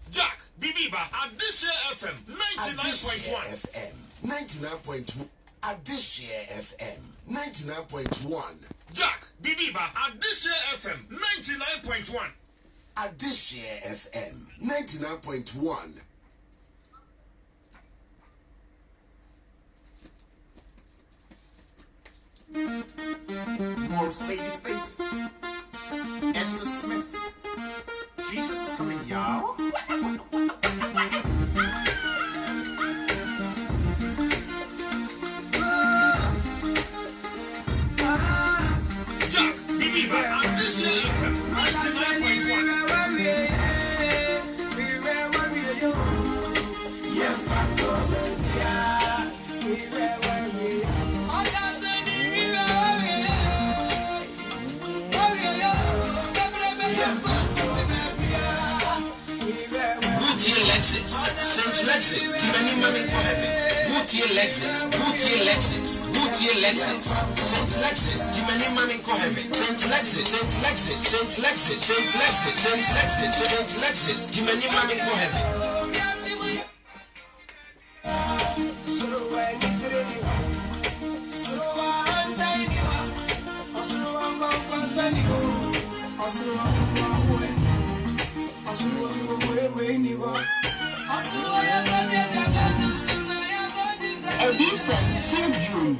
Jack Bibiba at this year FM 99.1 99.2 at this year FM 99.1 Jack Bibiba at this year FM 99.1 at this year FM 99.1 Morris Babyface, Esther Smith, Jesus is coming, y'all. Jack Bibiba at this year FM 99.1 Lexus, Saint Lexus, Timani Mami for heaven. Goutier Lexus, Saint Lexus, Timani Mami for heaven. Saint Lexus, Timani Mami for heaven. Edison children.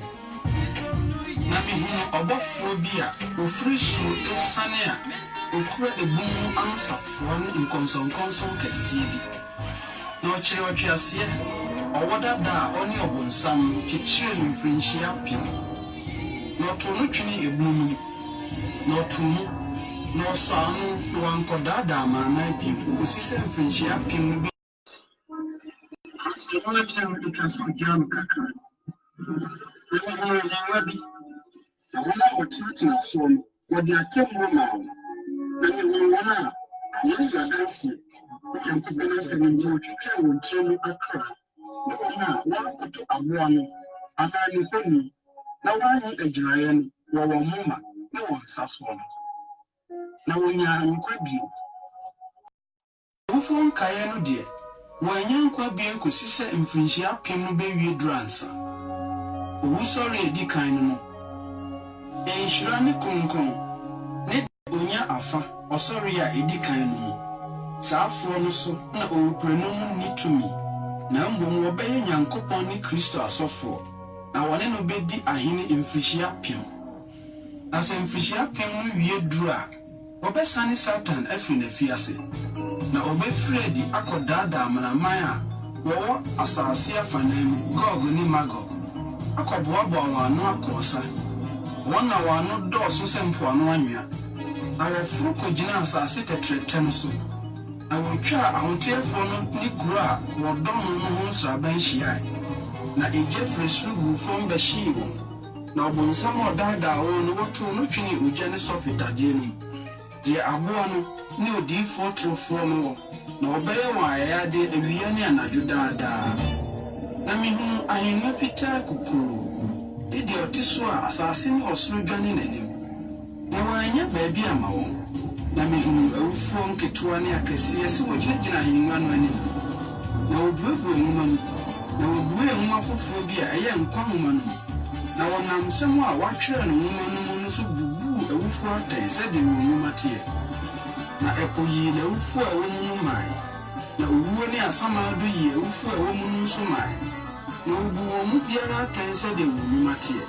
Nami hunu obofobia ofrisu esane a okura ebumu ansafo ne nkonson kesiye bi. Na ochire otwiase owodada oni obunsam kechire no mfrinhia pim. Na otonu twini ebumu na otumu no so anu no wankodada amana pim kosise mfrinhia pim no bi. So one time we transfer jam kakra. We wabi. Na wana otitina so no wo de atemmo ma wo. Na me wana ayi gadansi. Nti bena se nje otwitwa wo ntiro akra. Na wana wakoto aboa no amani koni. Na wani agiraye no wo wo moma na wo nsaso no. Na wonya nkwabio. Wofon kaye no de wanyankwa bien kosise mfrinhia pem no bewie duransa owusori edikan no enhira ne kronkron ne onya afa osori a edikan no mu saafo no so na owuprenu ni tumi na mbom wo beye nyankopon ni Kristo asofo na wone no bedi ahene mfrinhia pem asa mfrinhia pem no wie dura obesane Satan afri na fiase na obefredi akodada amanaman a wo asase afanem Gog ni Magog akoboabo awano akosa wona wano doso sempo anu anwea awofuru kogina asase tetretem so awotwa ahotiefo no ni kuro a wodom no ho nsraban hyiai na ejefre sugu fom behyiwo na obonsam odada wo no woto no twini ogya ne sofitade ni de aboa no ni odifo trofo no na obeye wa ayade ewiya ne anadwo daadaa na mihunu ahenu fita kukuru de otiso a asase ni osoro dwane nanim na wanya baabi ama wo na mihunu awufo nketewa ne akasiye se wogina ahenu ano anim na obuebu enwuma no na obuebu enwuma foforo bi a ɛyɛ nkwa nwoma no na wɔnam nsɛm a wɔatwerɛ no nwoma no mu no so bubu awufo atɛn sɛdeɛ wɔn nwoma teɛ na ɛpo yi na awufo a wɔn mu no mae na owuo ne asamado yi awufo a wɔn mu no nso mae na obu wɔn mu biara atɛn sɛdeɛ wɔn nwoma teɛ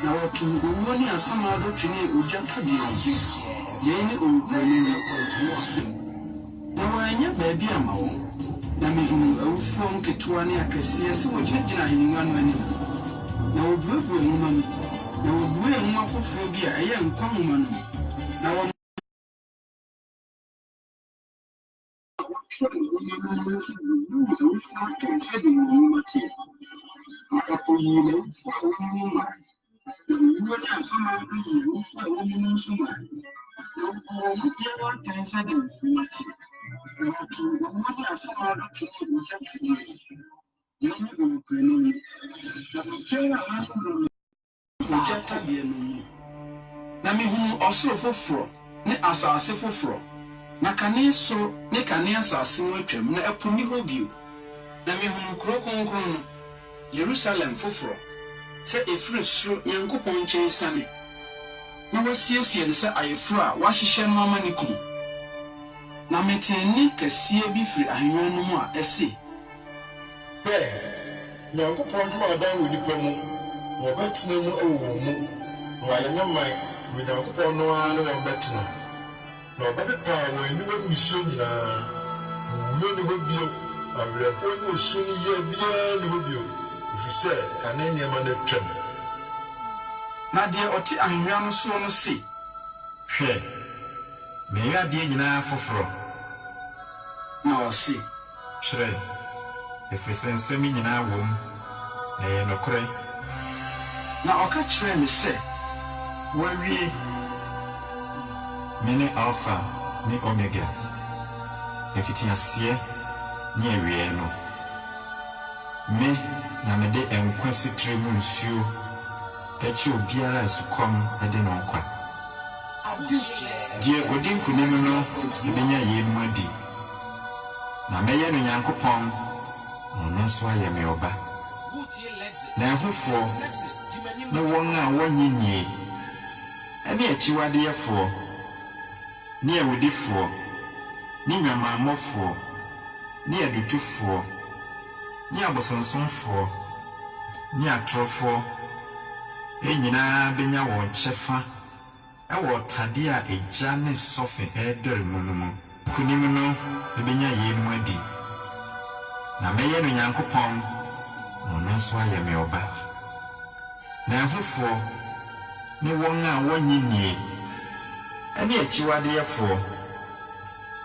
na wɔto owuo ne asamado twene ogya tadeɛ yɛn ne owuprani na wɔanyɛ baabi ama wɔn na mehunu awufo nketewa ne akɛseɛ sɛ wɔgyinagyina ahengua no anim na wɔbuebu enwuma no na wɔbue enwuma foforo bi a ɛyɛ nkwa nwoma no na wɔn na mehunu ɔsoro foforo ne asase foforo na kane soro ne kane asase no atwam na ɛpo ni hɔ bio na mehunu kuro kronkron no Jerusalem foforo sɛ ɛfiri soro Nyankopɔn nkyɛn sane na wɔasiesie no sɛ ayeforo a wɔahyehyɛ no ama ne kunu na metene kɛseɛ bi firi ahengua no mu a ɛse Nyankopɔn dwuma adan wɔ nipa mu na ɔbɛtena mu ɛwɔ wɔn mu na wɔayɛ ne man wɔ Nyankopɔn no ara ne wɔn bɛtena na ɔbɛpepa wɔn aniwa nsuo nyinaa na owuo ne hɔ bio awerɛhoɔ ne osu ne yɛ biara ne hɔ bio ɛfiri sɛ kane nneɛma no atwam na deɛ ɔte ahengua no soɔ no se hwɛ meyɛ adeɛ nyinaa foforo na ɔse hwɛ ɛfiri sɛ nsɛm nyinaa wɔ mu na ɛyɛ nokorɛ na ɔka kyerɛ me sɛ wɔawie me ne Alpha ne Omega ɛfitiaseɛ ne awie no me na mede nkwa sutire mu nsuo ɛkyɛ obiara asukɔm ɛde no nkwa deɛ ɔdi nkonim no ɛbɛnya yɛ mu adi na mɛyɛ no Nyankopɔn na ɔno nso ayɛ me ɔba na ɛhofoɔ ne wɔn a wɔnye nie ɛne akyiwadeyɛfoɔ ne awudifoɔ ne nwamanmmɔfoɔ ne adutufoɔ ne abosonsomfoɔ ne atorofoɔ nyinaa bɛnya wɔn kyɛfa ɛwɔ tade a egya ne sɔfe ɛdɛre mu no mu kunim no ɛbɛnya yɛ mu adi na mɛyɛ no Nyankopɔn na ɔno nso ayɛ me ɔba na ɛhofoɔ ne wɔn a wɔnye nie ɛne akyiwadeyɛfoɔ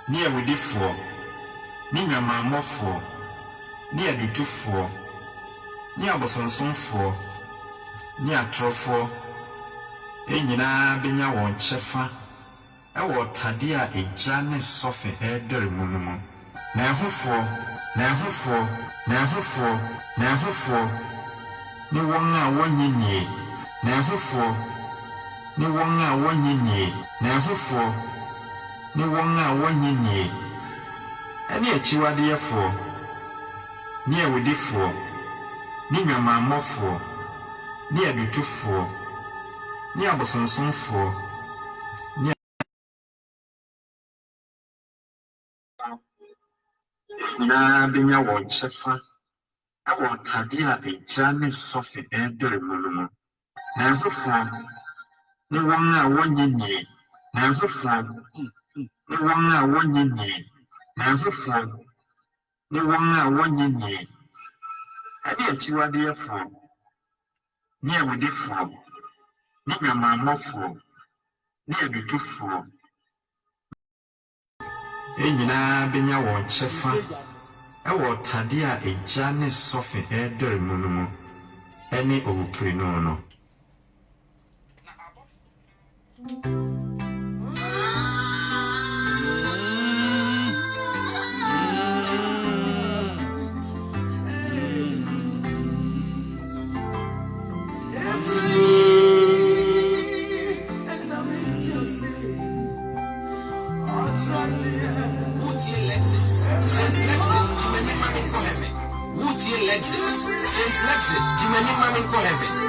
ne awudifoɔ ne nwamanmmɔfoɔ ne adutufoɔ ne abosonsomfoɔ ne atorofoɔ nyinaa bɛnya wɔn kyɛfa ɛwɔ tade a egya ne sɔfe ɛdɛre mu no mu na ɛhofoɔ ne wɔn a wɔnye nie na ɛhofoɔ ne wɔn a wɔnye nie na ɛhofoɔ ne wɔn a wɔnye nie ɛne akyiwadeyɛfoɔ ne awudifoɔ ne nwamanmmɔfoɔ ne adutufoɔ ne abosonsomfoɔ ne nyinaa bɛnya wɔn kyɛfa ɛwɔ tade a egya ne sɔfe ɛdɛre mu no mu na ɛhofoɔ ne wɔn a wɔnye nie na ɛhofoɔ ne wɔn a wɔnye nie na ɛhofoɔ ne wɔn a wɔnye nie ɛne akyiwadeyɛfoɔ ne awudifoɔ ne nwamanmmɔfoɔ ne adutufoɔ nyinaa bɛnya wɔn kyɛfa ɛwɔ tade a egya ne sɔfe ɛdɛre mu no mu ɛne owuprenu no Send Lexus to many money. call heaven. Woodie Lexus, Saint Lexus, Jimmy Mammy call heaven.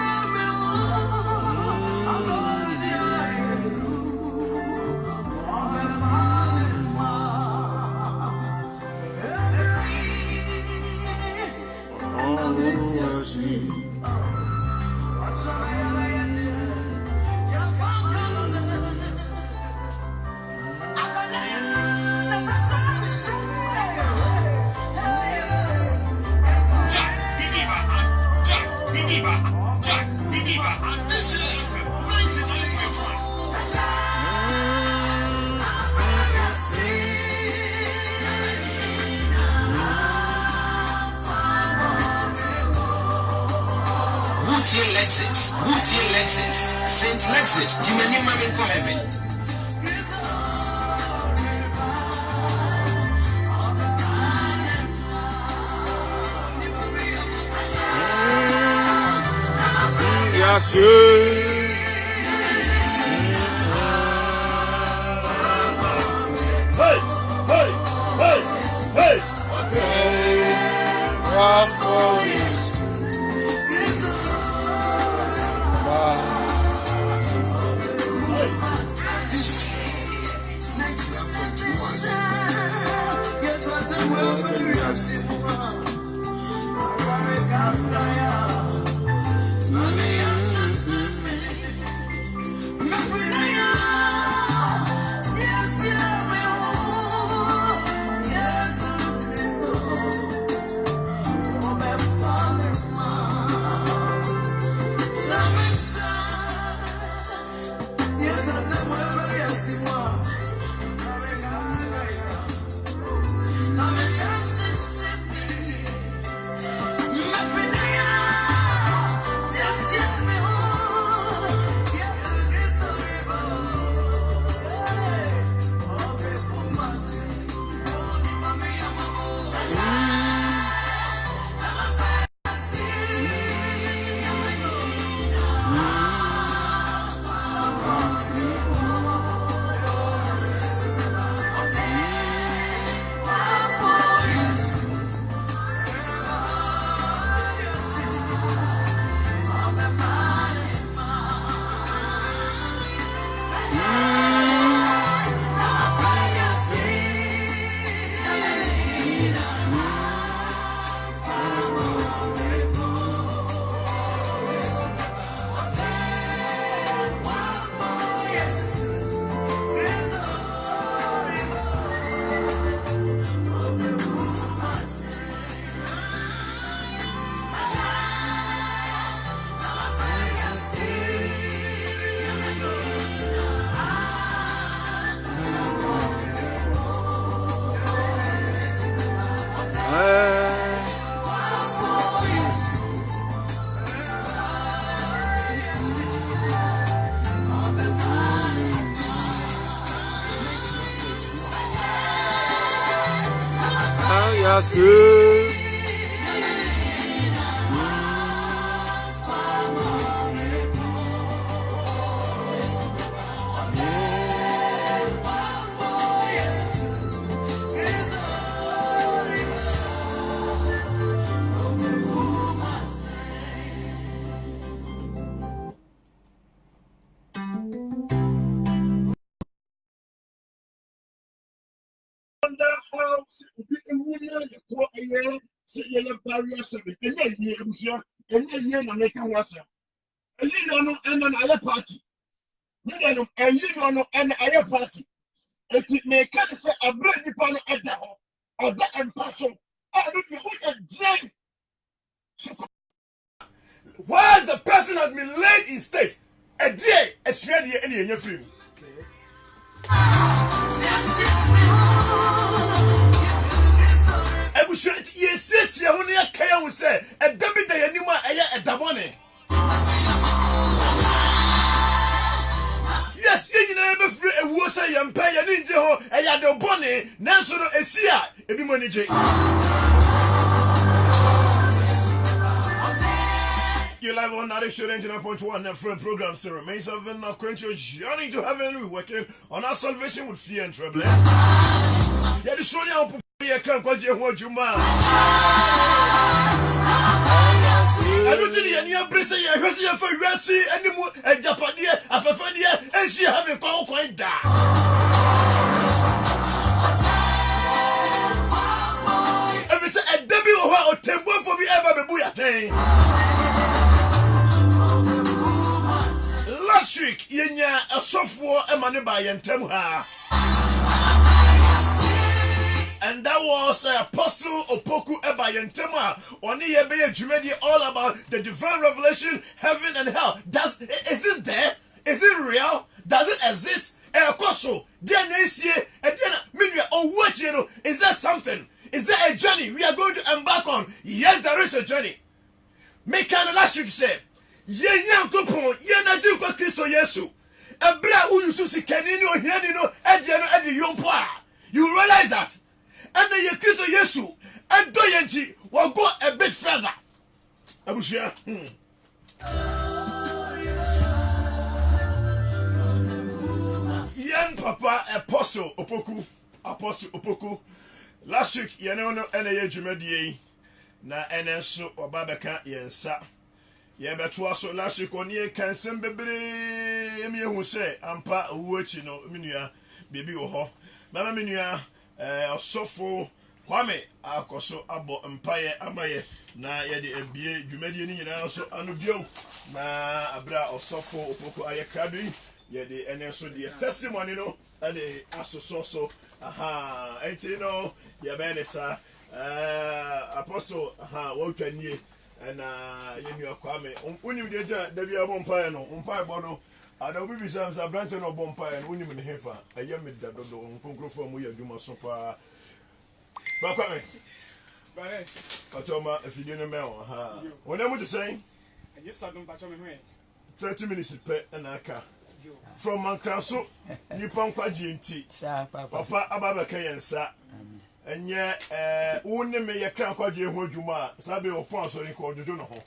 Jack Bibiba, and this is 99.1. Woodie Lexus, Saint Lexus, Jimmy Mammy call heaven. Yes, While the person has been laid in state, a day, a shred year, any free. I was sure yes, I only a Kaya will say, a debit day, and you might a dabone. Yes, you never free a was a young pay and in Jeho, a yado bonnet, Nansoro, a seer, a money J. You live on Narration 99.1 FM program, Sir Remain 7 now quench your journey to heaven. We're working on our salvation with fear and trembling. Yeah, the Sonia ye kan kwaje ho adwuma anu ti ye ni abrese ye hwese ye fa wiase animu ajapade afafade ensi have kwa da ebi se edebi wo ho otembo fo bi eba bebu yaten last week yenya asofo emane ba yentem ha. And that was Apostle Opoku Eba Yentema. Oni yebe jumedi all about the divine revelation, heaven and hell. Is it there? Is it real? Does it exist? Koso, is there something? Is there a journey we are going to embark on? Yes, there is a journey. Make kind of last week say, ye nyam kupon, ye na ju ko Kristo Yesu. Ebra u yusu si kenini o hiani no edi yompa. You realize that? And then ye Kristo Yesu and do yenchi will go a bit further. Abushia. Yan Papa Apostle Opoku. Last week ye no ene jumedie na ene so obabeka yensa. Ye beto aso last week oni kan sem bebre emi ehu se ampa owuachi no minua bebi wo ho. Mama minua osofo Kwame akoso abo mpaye amaye na yede ebie dwumadie ni nyina so anobio na abra osofo Opoku ayakrabi yede ene so de testimony no ade asoso aha enti no ye be ne sa apostle wotwanie na yenu Kwame unim de ja da bia bo mpaye no mpaye bodo ada obi bi sam sa branch no bo mpaye no unim ne hefa ayem da dodo nkonkrofo mu yaduma so pa ba Kwame bares katoma afide no me ha wona mu to say yes I don't batch me 30 minutes pe na aka from Mankraso nipa nkwaje enti papa ababeka yensa enye wonne me ye kran kwaje ho adwuma sabe opon asori ko dodo no ho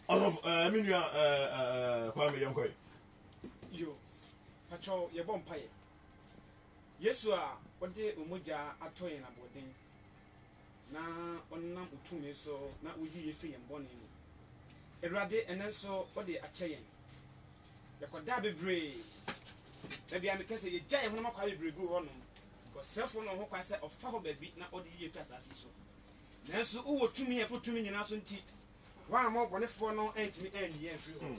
of minua Kwame yenkoy yo pacho ye bompaye Yesu a ode omoja atoye na boden na onnam utume so na oyi yefi yembone mu Erade enenso ode acheyen yakoda bebre na bia mekese ye gya ye hono makwa bebre gu ho no ko sefo no ho kwa se ofa ho babi na ode yefi asase so nanso uwo tumi ye potumi nyina so nti wa ma obonefo no entimi eni ye mfiri ho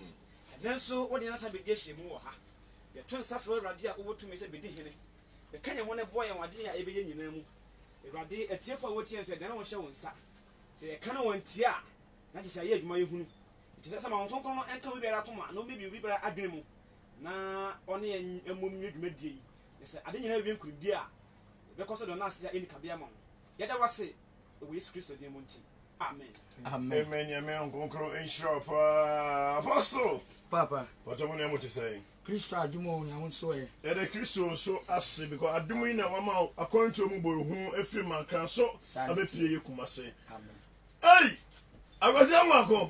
nanso ode na sabe gye mu wo ha ye ton safro Erade a uwo tumi se bedi hene be kanya ho ne boye wade a ebe ye nyina mu Erade etiefo a wotie nso de na wo hye wonsa se ye kana wontia na gisa ye adwuma ye hunu nti sɛ ma wonkonkon no enka wi biara koma na obi bi biara adwene mu na ɔne emmom dwumadie yi sɛ ade nyina bi nkurudi a bɛkɔ so do na ase a eni kabea ma yɛda wase wɔ Yesu Kristo din mu nti amen amen amen nkonkron enhyira pa apostle papa watomo ne mo te sɛ Kristo adumo na wonso ye yɛda Kristo so ase because adumo yi na wama akɔnto mu bohu efiri mankran so abepie ye kumase amen ai agose amako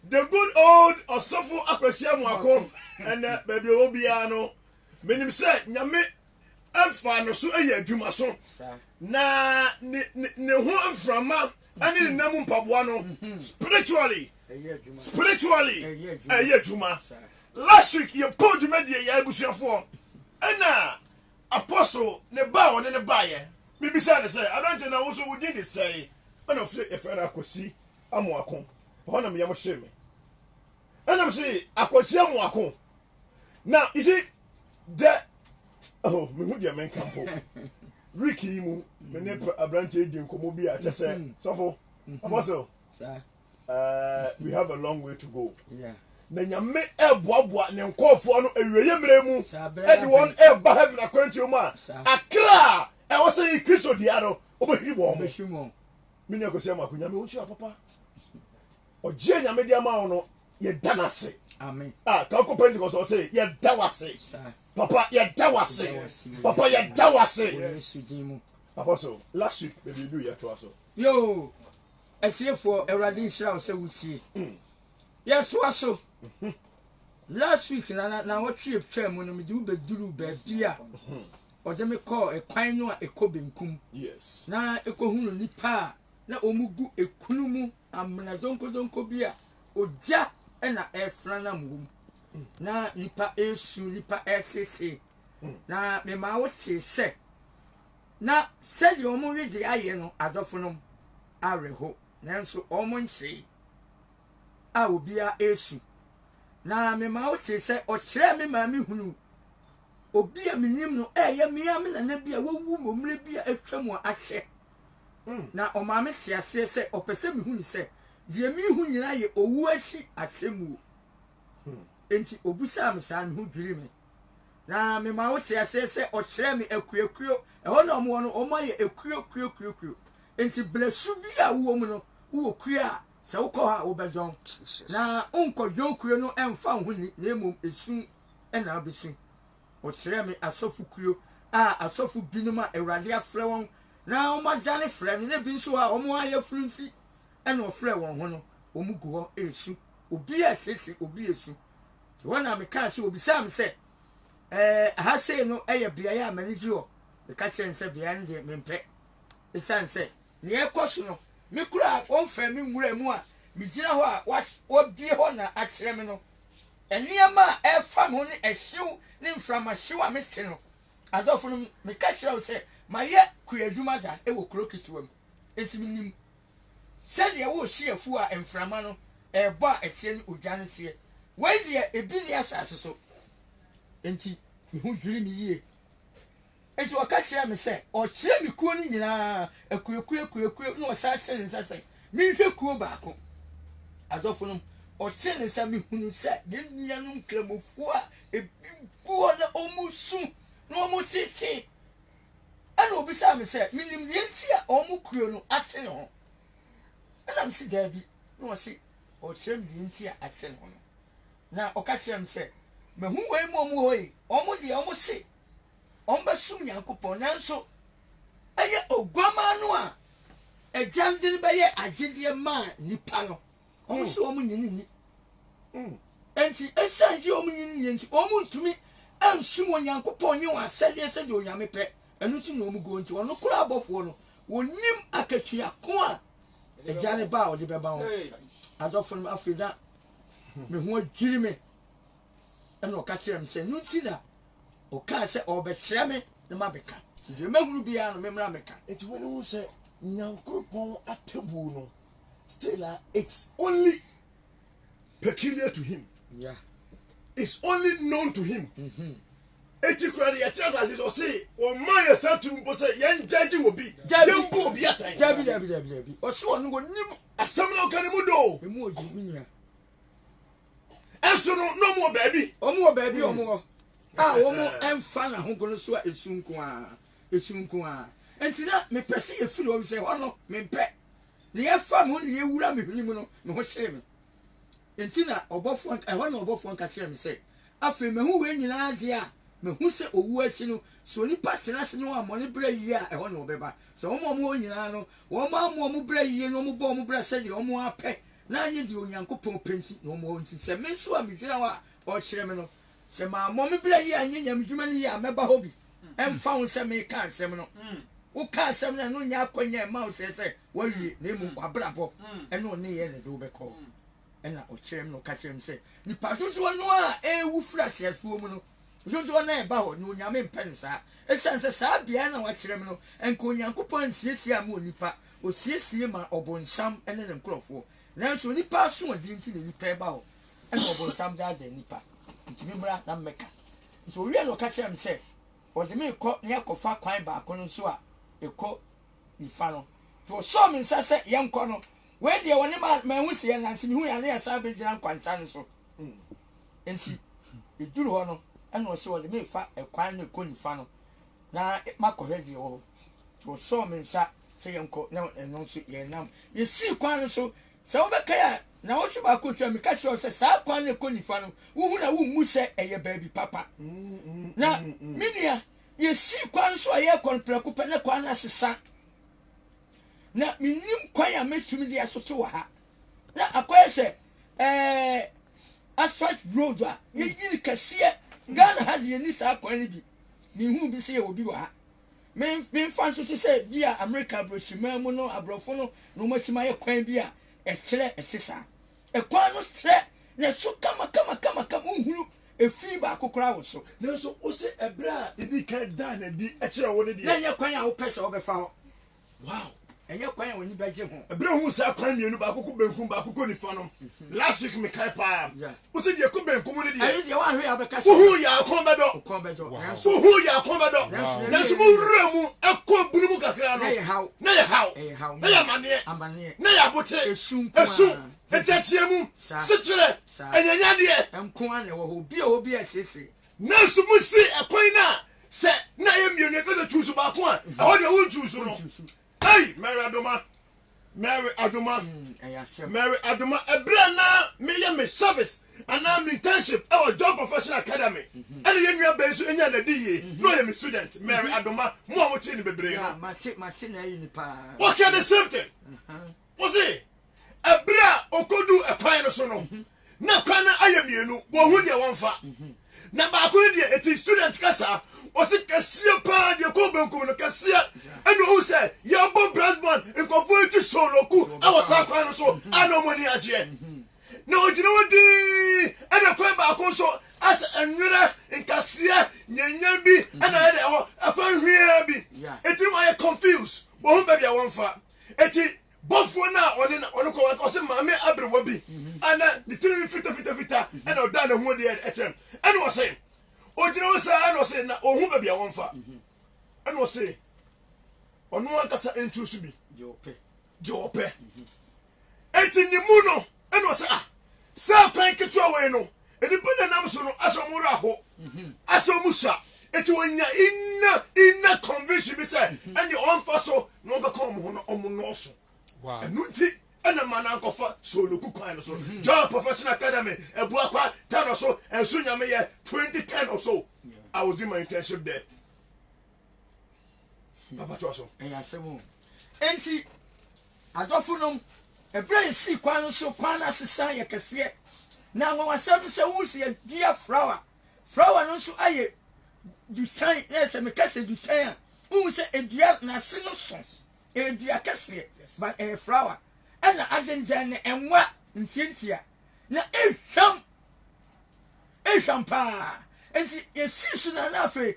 the good old Osofo Akwesi Amwako and baby obiano menim say nyame amfa no so eye adwuma so na ne ho amframa ani ne nam mpaboa no spiritually eye adwuma last week you put media ya ebusuafo na apostle ne ba won ne ba ye me bi say I don't know also we did say ana ofre efere Akwesi Amwako honam yam hye me and I'm saying Akwesi Amwako now you see the me hu dia men campo Ricky mu me ne abrante di nkomo bi a chese sofo apostle we have a long way to go yeah na nyame eboaboa ne nkofo no awieye mremu e de won e ba heaven akwantu mu a akra e wo say Kristo diaro obehiri bo mini Akwesi Amwako nyame wo chi papa oje nyame dia ma no ye danase amen ka ko Pentecost o say ye dawase papa ye dawase papa ye dawase apostle last week baby do ye to aso yo etiefo Erade Israel say wutie ye to aso last week na what trip twa mu no me do be duru ba bia ode me call e kwan no a ekobenkum Yes. na ekohunu nipa na omugu ekunu mu amna donko bia oja na efra na mu na nipa esu nipa etete na me ma wote se na sedi omo wede aye no adofo no areho nanso omo nche a obia esu na me ma wote se o kire me ma me hunu obi a menim no eye mia me na bia wowu momre bia atwam a ahye na o ma me te ase se opese me hunu se die mi hu nyina ye owu ahi ahyemu enti obusa am san hu dwiri me na me ma wote ase se o kire me akuakuo ho na omo no omo ye akuakuo enti blesu bia wo mu no wo kua se wo ko ha wo bedon na onko dwonkuo no emfa ho ni na emom esu na abesu o kire me asofu kuo asofu binuma ewrade afre won na o ma dane frɛ ne bi nso a o mo aye frunti na o frɛ won ho no o mu gu ho esu obi a sese obi esu so wana me ka se obi sam se ha sei no eye bia ya manage o e ka kire nse bia nde mempe esan se ne ekoso no me kura on fa me nwura mu a me gina ho a wa bie ho na akire me no eniema e fa mo ne ehyew ne mframahyew a me te no adofo no me ka kire o se maye kuadwuma da e wo krokitiwam enti minim se de wo hyefu a mframa no e bo a ehye ne ogane tie we de ebi ne asase so enti me hu dwiri mi yie enti o ka kire me se o kire mi kuo ni nyina akuakuo no o sa kire nsa se mi hwe kuo baako adofo no o kire nsa mi hunu se de nuanum kramofu a ebi buo na omusu no omutete ana obi sa me se minim de ntia omukuo no ate ne ho ana me se dabi no se o kire mi de ntia ate ne ho na o ka kire me se me hu wei mo mu hoi omu de omu se omba sum yankopon nanso eye ogwama no a ejamde ne beye agedie ma nipa no omu se omu nyini enti esanji omu nyini enti omu ntumi ansum onyankopon nye wa sede onyame pe enu ti no omu go enti ono kura abofo no wonim akatua ko a ejane ba o de beba ho adofo no afida me hu adwiri me eno ka kire me se nu ti da o ka se o be kire me na ma beka je mahuru bia no me mra meka Enti when you say nyankopon atebu no still it's only peculiar to him. yeah It's only known to him. Eti kura de yati asase so say o man ya satu mpo say yen jaji obi yen bo obi atan jabi o so onu go nim asam na kan mu do emu oji binya eso no mo baby omu o baby omu omu emfa na ho gono so a esunku a entina me pese efiri o say hono me mpe ne yefa mo ne yewura me hwini mu no me ho hyere me entina obofo na obofo nka hyere me say afi me hu we nyina de a me hu se owu achi no so ni patena se no amone bra yi a ho no beba so omo nyina no wo ma mo bra yi no mo bo mo bra se de omo apɛ na anye di onyankopɔn penti no mo nsi se me nso a me gyina wa o kyerɛ me no se ma mo me bra yi anye nyam dwuma ni ya meba hobi emfa wo se me ka asɛm no wo ka asɛm na no nya akonya ma wo se wa wie na emu abrabɔ ɛno ne ye ne do bɛkɔ ɛna o kyerɛ me no ka kyerɛ me se ni patoto no a ewu fra kyerɛfuo mu no jojo na eba ho no nyame mpen sa esanse sa bia na wa kyerɛ me no enko nyankopɔn siesie am onipa o siesie ma obonsam ene ne nkrofo nanso nipa so odi nti ne nipa eba ho ene obonsam da nipa ntimi mra na mmeka nso wi no ka kyerɛ me se o de me kɔ ne akɔfa kwan ba ko no so a ekɔ nifa no to so me nsa se yenkɔ no we de woni ma hu sie na ntimi hu ya na ya sa be gyina kwanta no so enti eduru ho no eno se wo de me fa ekwan ne ko nifa no na makɔhɛ de wo to so me nsa se yenko na eno so ye nam ye si kwan no so se wo be kaya na wo twa ba ko twa me ka sho se sa kwan ne ko nifa no wo hu na wo mu se eye baabi papa na minia ye si kwan so aye kon preko pe ne kwan na sesa na minim kwan ya metumi de asoto wa ha na akoye se asphalt road a yɛyiri kɛseɛ Ghana ha deɛ ni saa kwan no bi mehu bi sɛ yɛwɔ bi wɔ ha memfa nso to sɛ bi a America aborɔhyima mu no aborɔfo no na ɔmahyima yɛ kwan bi a ɛkyerɛ ɛte saa ɛkwan no trɛ na so kama nhunu efiri baako koraa wɔ so nanso wo se ɛberɛ a ebi kan da na di ɛkyerɛ wo ne na deɛ nyɛ kwan a wopɛ sɛ wobɛfa hɔ wow ɛnyɛ kwan a w'ani bɛgye ho ɛberɛ hu saa kwan mmienu baako kɔ benkum baako kɔ nifa no last week mekae paa wo se deɛ kɔ benkum no ɛno deɛ deɛ woahwɛ a wobɛka wohu yɛ akɔn bɛdɔ wokɔn bɛdɔ wohu yɛ akɔn bɛdɔ nanso mowura mu ɛkɔ bunu mu kakra no na yɛ haw na yɛ haw ɛyɛ haw na yɛ amanneɛ amanneɛ na yɛ abote esu ntateɛ mu sekyerɛ anyanyadeɛ nko a na ɛwɔ hɔ obi a obi a siesie nanso mu si ɛkwan no a sɛ na yɛ mmienu ɛkɛ sɛ twusu baako a ɛhɔ deɛ wontwusu no ei Mary Adoma Mary Adoma ɛberɛ na meyɛ me service anaa me internship ɛwɔ job professional academy ɛne yɛ nnua bɛyi so ɛnya nadi yie na ɔyɛ me student Mary Adoma mo a motee ne bebree no wɔkɛ the same thing wo se ɛberɛ a ɔkɔdu ɛkwan no so no na kwan no ayɛ mmienu wɔhu deɛ wɔmfa na baako no deɛ ɛti student kasa ɔse kɛseɛ paa deɛ kɔ benkum no kɛseɛ ɛne ɔhu sɛ yɛbɔ brasbon nkɔfoɔ ɛtu soloku ɛwɔ saa kwan no so a na ɔmɔni agyeɛ na ɔgyina hɔ dii ɛna kwan baako nso asɛ ɛnwerɛ nkaseɛ nyanya bi ɛna ɛde ɛhɔ ɛkwan hwea bi ɛti no ɔyɛ confused wɔhu baabi a wɔmfa ɛti bɔfoɔ no a ɔne kɔ ɔsɛ maame aberewa bi ana ne tiri fitafitafita ɛna ɔda ne ho deɛ ɛkyɛm ɛna ɔsɛ ogyina hɔ saa ɛna ɔsɛ na ɔhu baabi a wɔmfa ɛna ɔsɛ ɔno ankasa ɛntu so bi gye ɔpɛ ɛti ne mu no ɛna ɔsɛ a saa kwan ketewa wei no nnipa na nam so no asɛ ɔmo werɛ aho asɛ ɔmo sa ɛti ɔnya inna conviction bi sɛ ɛne ɔmfa so na ɔbɛka ɔmo ho no ɔmo nɔɔso ɛno nti ɛna ma na nkɔfa soloku kwan no so job professional academy ɛbua kwa tano so ɛnso nyame yɛ 2010 or so I was doing my internship there papa to so ɛyɛ asɛm enti adɔfo nom ɛberɛ yɛsii kwan no so kwan no asesa yɛ kɛseɛ na anwanwasɛm sɛ wohu sɛ yɛdua flower no nso ayɛ dutan na sɛ meka sɛ dutan a wohu sɛ ɛdua n'ase no so ɛdua kɛseɛ but ɛyɛ flower ɛna agyengyan ne ɛnwa ntiantia na ɛhwam paa nti yɛsii so na na afei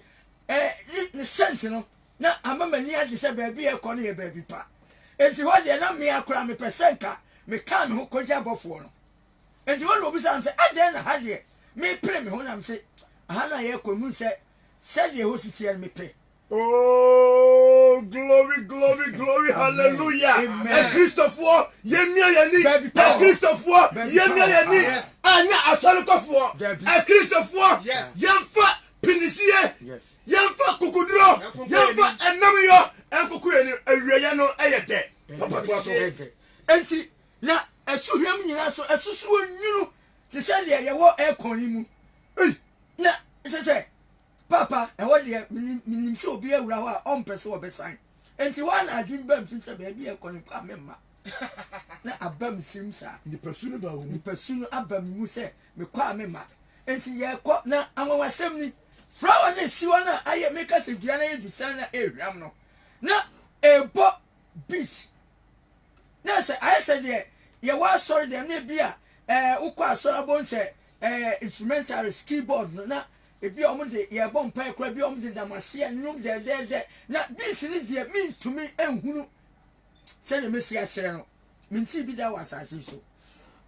ne scent no na amamani agye sɛ baabi ɛkɔ no yɛ baabi pa nti hɔ deɛ na mmea koraa mepɛ sɛ nka meka me ho kɔgya abɔfoɔ no nti hɔ na obisa m sɛ agyan na ha deɛ mepere me ho nam sɛ aha na yɛkɔ mu sɛ sɛdeɛ hɔ sitiɛ no mepɛ oh glory hallelujah Christopher yemia yani Christopher yemia yani anya asolokofo Christopher yemfa pinisiye yemfa kokuduro yemfa enamiyo enkoku ni awiye no eyede papa to so enti na asuhwem nyina so asusu onwunu te sɛ deɛ yɛwɔ aircon yi mu na sɛ papa ɛwɔ deɛ minim sɛ obi awura hɔ a ɔmpɛ sɛ wɔbɛsan enti hɔ na adwene bam tim sɛ baabi ɛkɔ no kɔ memma na abam tim saa nipasu no aba me mu sɛ mekɔ a memma enti yɛkɔ na anwanwasɛm ni flower na esi hɔ no a ayɛ meka sɛ dua no yɛ dusan na ɛhwam no na ɛbɔ beach na sɛ ayɛ sɛ deɛ yɛwɔ asɔre deɛ na bi a wokɔ asɔre abɔ sɛ instrumentalist keyboard no na ebi ɔmo de yɛbɔ mpa ekura bi ɔmo de damaseɛ nnwom dɛdɛɛdɛ na beat ne deɛ mintumi ehunu sɛdeɛ mesi akyerɛ no minti bi da wɔ asase so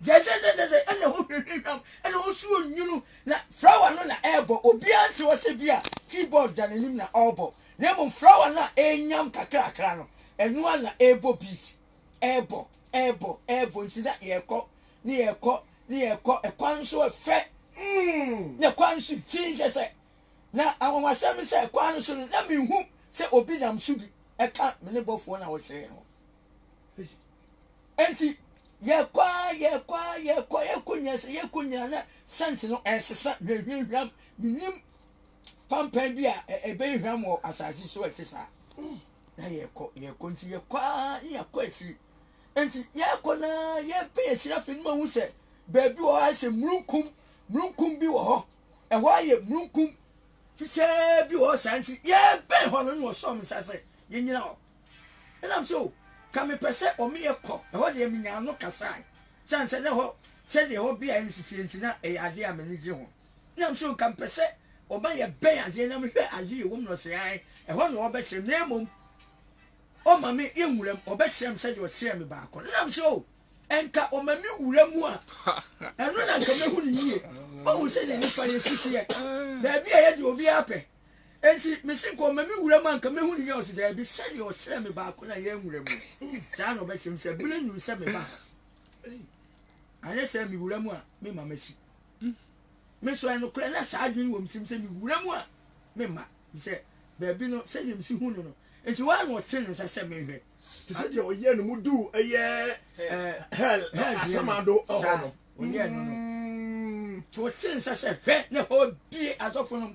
dɛdɛdɛdɛ ɛna hɔ hwehwehwam ɛna hɔ so onwunu na flower no na ɛɛbɔ obiara nte hɔ sɛ bi a keyboard da n'anim na ɔrebɔ na mmom flower no a ɛnyam kakrakra no ɛnoa na ɛɛbɔ beat ɛɛbɔ nti na yɛkɔ ɛkwan nso ɛfɛ na kwan so tinje sɛ na anwanwasɛm sɛ kwan so na mehu sɛ obi nam so bi ɛka me ne bɔfoɔ na wɔhyerɛ no enti yɛkɔ na sent no ɛsesa hwehwehwam menim pampan bi a ɛbɛhwam wɔ asase so ɛte saa na yɛkɔ nti yɛkɔ akyiri enti yɛkɔ na yɛpɛ akyiri afei no mahu sɛ baabi wɔ ha sɛ murukum munkum bi wo ho e ho aye munkum fiche bi wo santi ye ben ho no so me sase ye nyina ho enam so ka me pese o me ekọ e ho de me nya no kasai chance ne ho se de ho bia nsisi na e ade amanije ho enam so ka pese o ba ye ben ade na me hwe ade wo no se ai e ho no oba kire na emom o ma me enwuram oba kire me se de o kire me ba akọ enam so enka o ma me wuramu a eno na nka me hu ni yie o se de ni fa ye sitie da bia ye de obi ape enti me se ko ma me wuramu anka me hu ni yie o se da bi se de o kire me ba akọ na ye enwuramu sa no ba kire me se bule nyu se me ba ane se me wuramu a me ma machi me so eno kure na sa adwin wo mtim se me wuramu a me ma se ba bi no se de me si hu no enti wa no kire ne se me hwe to say you hear no mudu hell asamado no oye no to chin say hwe ne ho bie adofo no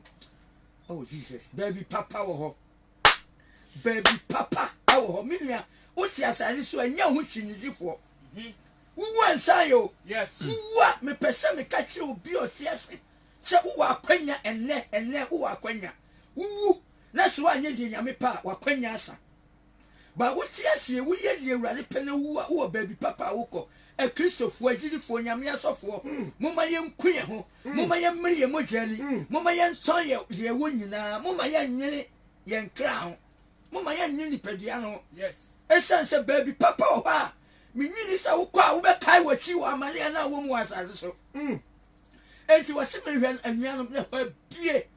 oh Jesus baby papa wo ho baby papa wo ho minia o ti asari so anya ho chinigifo wuwa nsayo yes wuwa me pese me ka kire obi o tiase se wuwa akwanya enne wuwa akwanya wuwu na so anya je nyame pa wakwanya asa ba wo tiase wo ye die urade pene wo baby papa wo ko e Christopher agidifo nyame asofo moma ye nkuye ho moma ye mmere ye mojani moma ye nton ye wo nyina moma ye nwene ye nkra ho moma ye nwene padua no yes e sense baby papa o ha me nwini sa wo kwa wo be kai wachi wo amane na wo mu asase so enti wo se me hwan anuanom na ho bie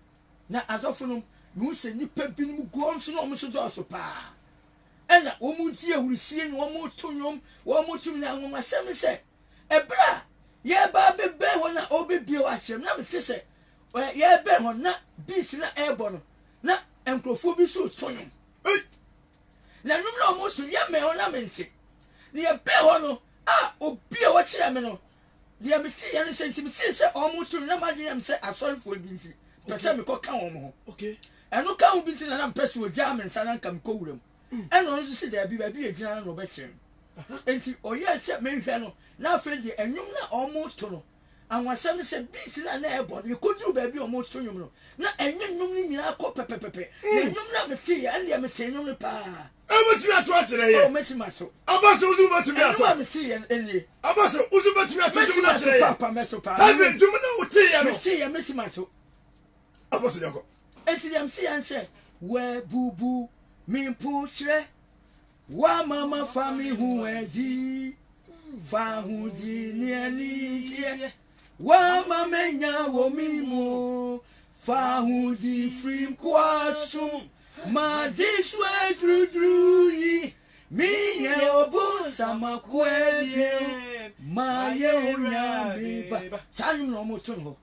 na asofo no mu se nipa binum guonso no mo so do so pa ena wo mu tie hurusie no mo tonwom wo mo tum na ngoma sem se ebra ye ba bebe ho na obebie wa chem na me se ye be ho na beach na ebo no na enkrofo bi so tonwom na num na mo so ye me ho na me nti ni ye be ho no obi a wo kire me no de me ti ye ne sentimenti se o mo tum na ma de am se asorifo bi nti pese me ko ka wo mo okay eno ka wo bi nti na pese wo ja me nsa na nka me ko wuram eno nso se da bi ba bi ejina na obekire enti oye che me hwe no na afre de enwum na omo to no anwasam se beat na ebo ne kodu ba bi omo to nwum no na enwum ni nyina akọ pepepepe na enwum na meti ya ande meti enwum ni pa abatumi ato akyere ye o meti maso abase uzu batumi ato enwum meti ya eni abase uzu batumi ato dum na kyere ye papa meso pa have dum na wuti ya no meti ya meti maso abase yako enti ya meti ya nse we bubu mi puchre wa mama fami hueji fa huji ni ani wa mama nya wo mimu fa huji frim kwasum ma this way through yi mi ye obu sama kwedie ma ye onya biba sanum no moto no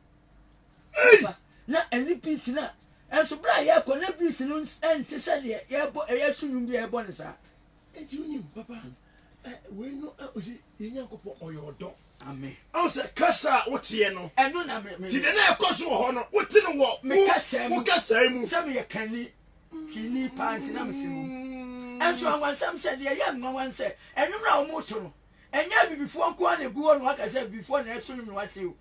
na eni piti na enso bra ye ko na piti no enti se de ye bo ye tunum bi ye bo ne sa enti unim papa we no osi ye nyankopɔ oyodo amen o se kasa wotie no eno na me ti de na ekoso ho no wote no wo me kasa mu se me ye kani kini panti na metimu enso anwansam se de ye nwanse enum na omoto no enya bibifo nko na guo no aka se bibifo na esunum no wache o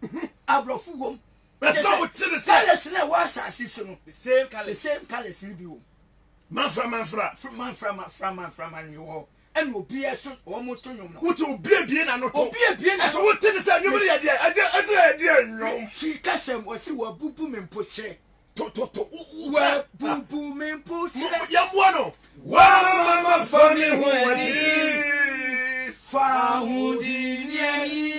abrofu gom that's not what it is colors na was assist no the same colors ni bi wo manfra and you and obi eso o mo to nyom no wote obi na no to obi na so wote ne say nyom ya de nyom chi kasem o si wa bubu me mpoche to wa bubu me mpoche yambo no wa mama fami huati fa hudi ni ani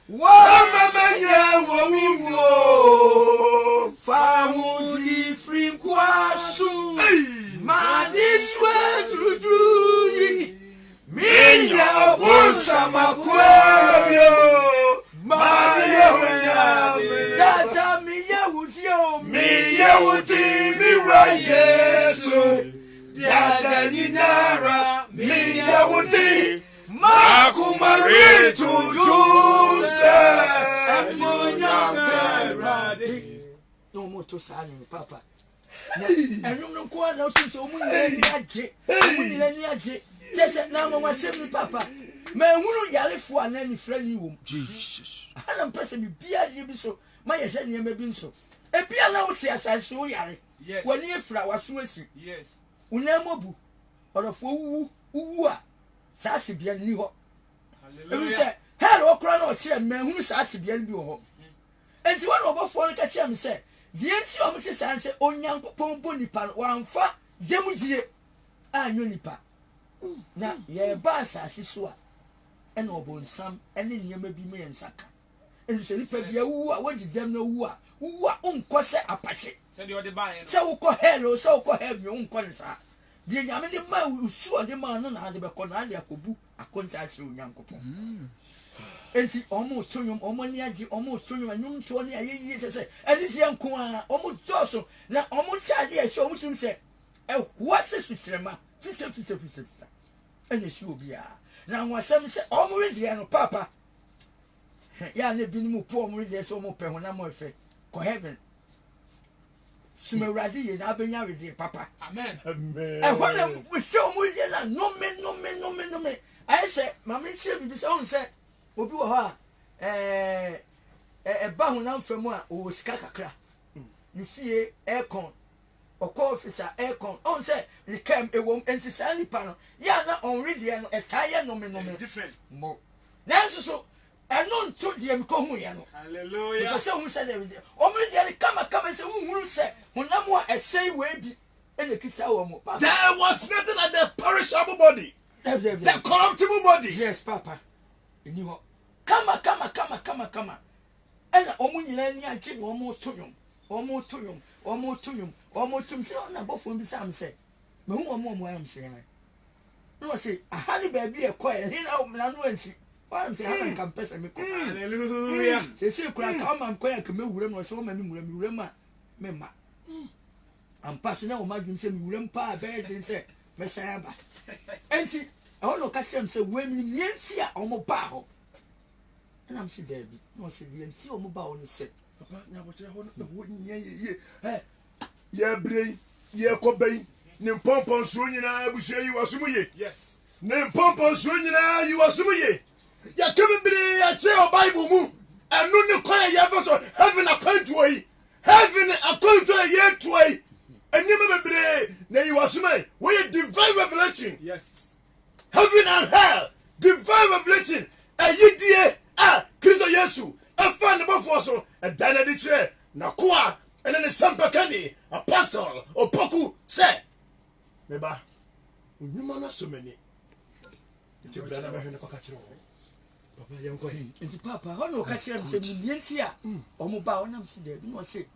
wa mama nya wo wiwo fa hudi frim kwasu ma this way through minya obusa makwabyo maye wenya dada miye wuti miwa Yesu dada ninara miye wuti makumari tujumse emonya garade no moto sanu papa enum no ko na so so mu ni aje jese na mama semi papa mahunu yarefo a na ni fra ni wom Jesus. ana mpese bi bia die bi so ma ye hye niam bi nso ebia na wo te asase wo yare Yes. wani efra waso asi Yes. unamobu orofo wu a saati bia ni ho ebi Hallelujah. se her okra na o kire mahunu saati bia bi wo ho enti wona obofo no ka kire me se die nti o mte sanse onyankopon bo nipa no wamfa gemudie anyo nipa na ye ba asase so a ena obonsam ene niam bi me nsaka enti se nipa bia wu a wagi dem na wu a unkɔ sɛ apahye Said you are the buyer. sɛ wokɔ hell sɛ wokɔ heaven unkɔ ne saa deɛ nyame de ma usu ɔde ma no na ade bɛkɔ na ade akɔbu akonta ahyɛ onyankopɔn enti ɔmo to nwom ɔmo ani agye ɔmo to nwom nwom to ne ayɛyie kyɛ sɛ ɛde deɛ nko a ɔmo dɔɔso na ɔmo ntaade ɛhyɛ ɔmo tum sɛ ɛhoa sɛ sukyerɛma fita ɛnyɛ si obiara na nwasɛm sɛ ɔmo redeɛ no papa yɛ a ne binom po ɔmo redeɛ sɛ ɔmo pɛ honam ɛfɛ kɔ heaven sumawurade yɛ na abɛnya redeɛ papa Amen. Amen. ɛhɔ na wohwɛ ɔmo redeɛ na nome ayɛ sɛ mame nkyerɛ biribi sɛ ɔhu sɛ obi wɔ hɔ a ɛba honam fam a ɔwɔ sika kakra ne fie aircon ɔkɔ office a aircon ɔhu sɛ ne kam ɛwɔm enti saa nipa no yɛ a na ɔnredeɛ no ɛtaa yɛ nome Different. mmɔ nanso so ɛno nto deɛ mekɔhuiɛ no Hallelujah. because who said everything? Come and say, who said, when no more a say way be in the kitchen. There was nothing like the perishable body, the corruptible body. Yes, Papa. And you come. And a woman in any chin, or more to you, both from the same say. No more, I'm saying. No, say, a honey baby, a quiet, he know, Nanuensi. I'm saying, I can pass a miracle. Hallelujah. They say, come and quiet, come over, so many member. I'm passing out my dreams and Rempa bed and say, Messiah. And see, I want to catch them say, women, yes, or mobile. And I'm saying, Debbie, no, said the NC mobile and said, Papa, now what you hold the wooden ye brain, ye cobay, Nimpompo swinging, I will say you are Sumuye. Yes. Nimpompo swinging, you are Sumuye. Ya come be a chair Bible move, and no quiet Yavaso, having a country, having a country yet to a. And you remember, now you are Sumay, where divine revelation, Yes. heaven and hell, divine revelation, a ye Christo Yesu, a fan above Fosso, a Dana de Tre, Nakua, and then a Sampakani, apostle, or Poku, say, Meba, you man so many. It's a brother behind the cockatoo. Papa, young going. it's Papa, I don't catch them say, Yentia, or mobile, and I'm saying, no, say,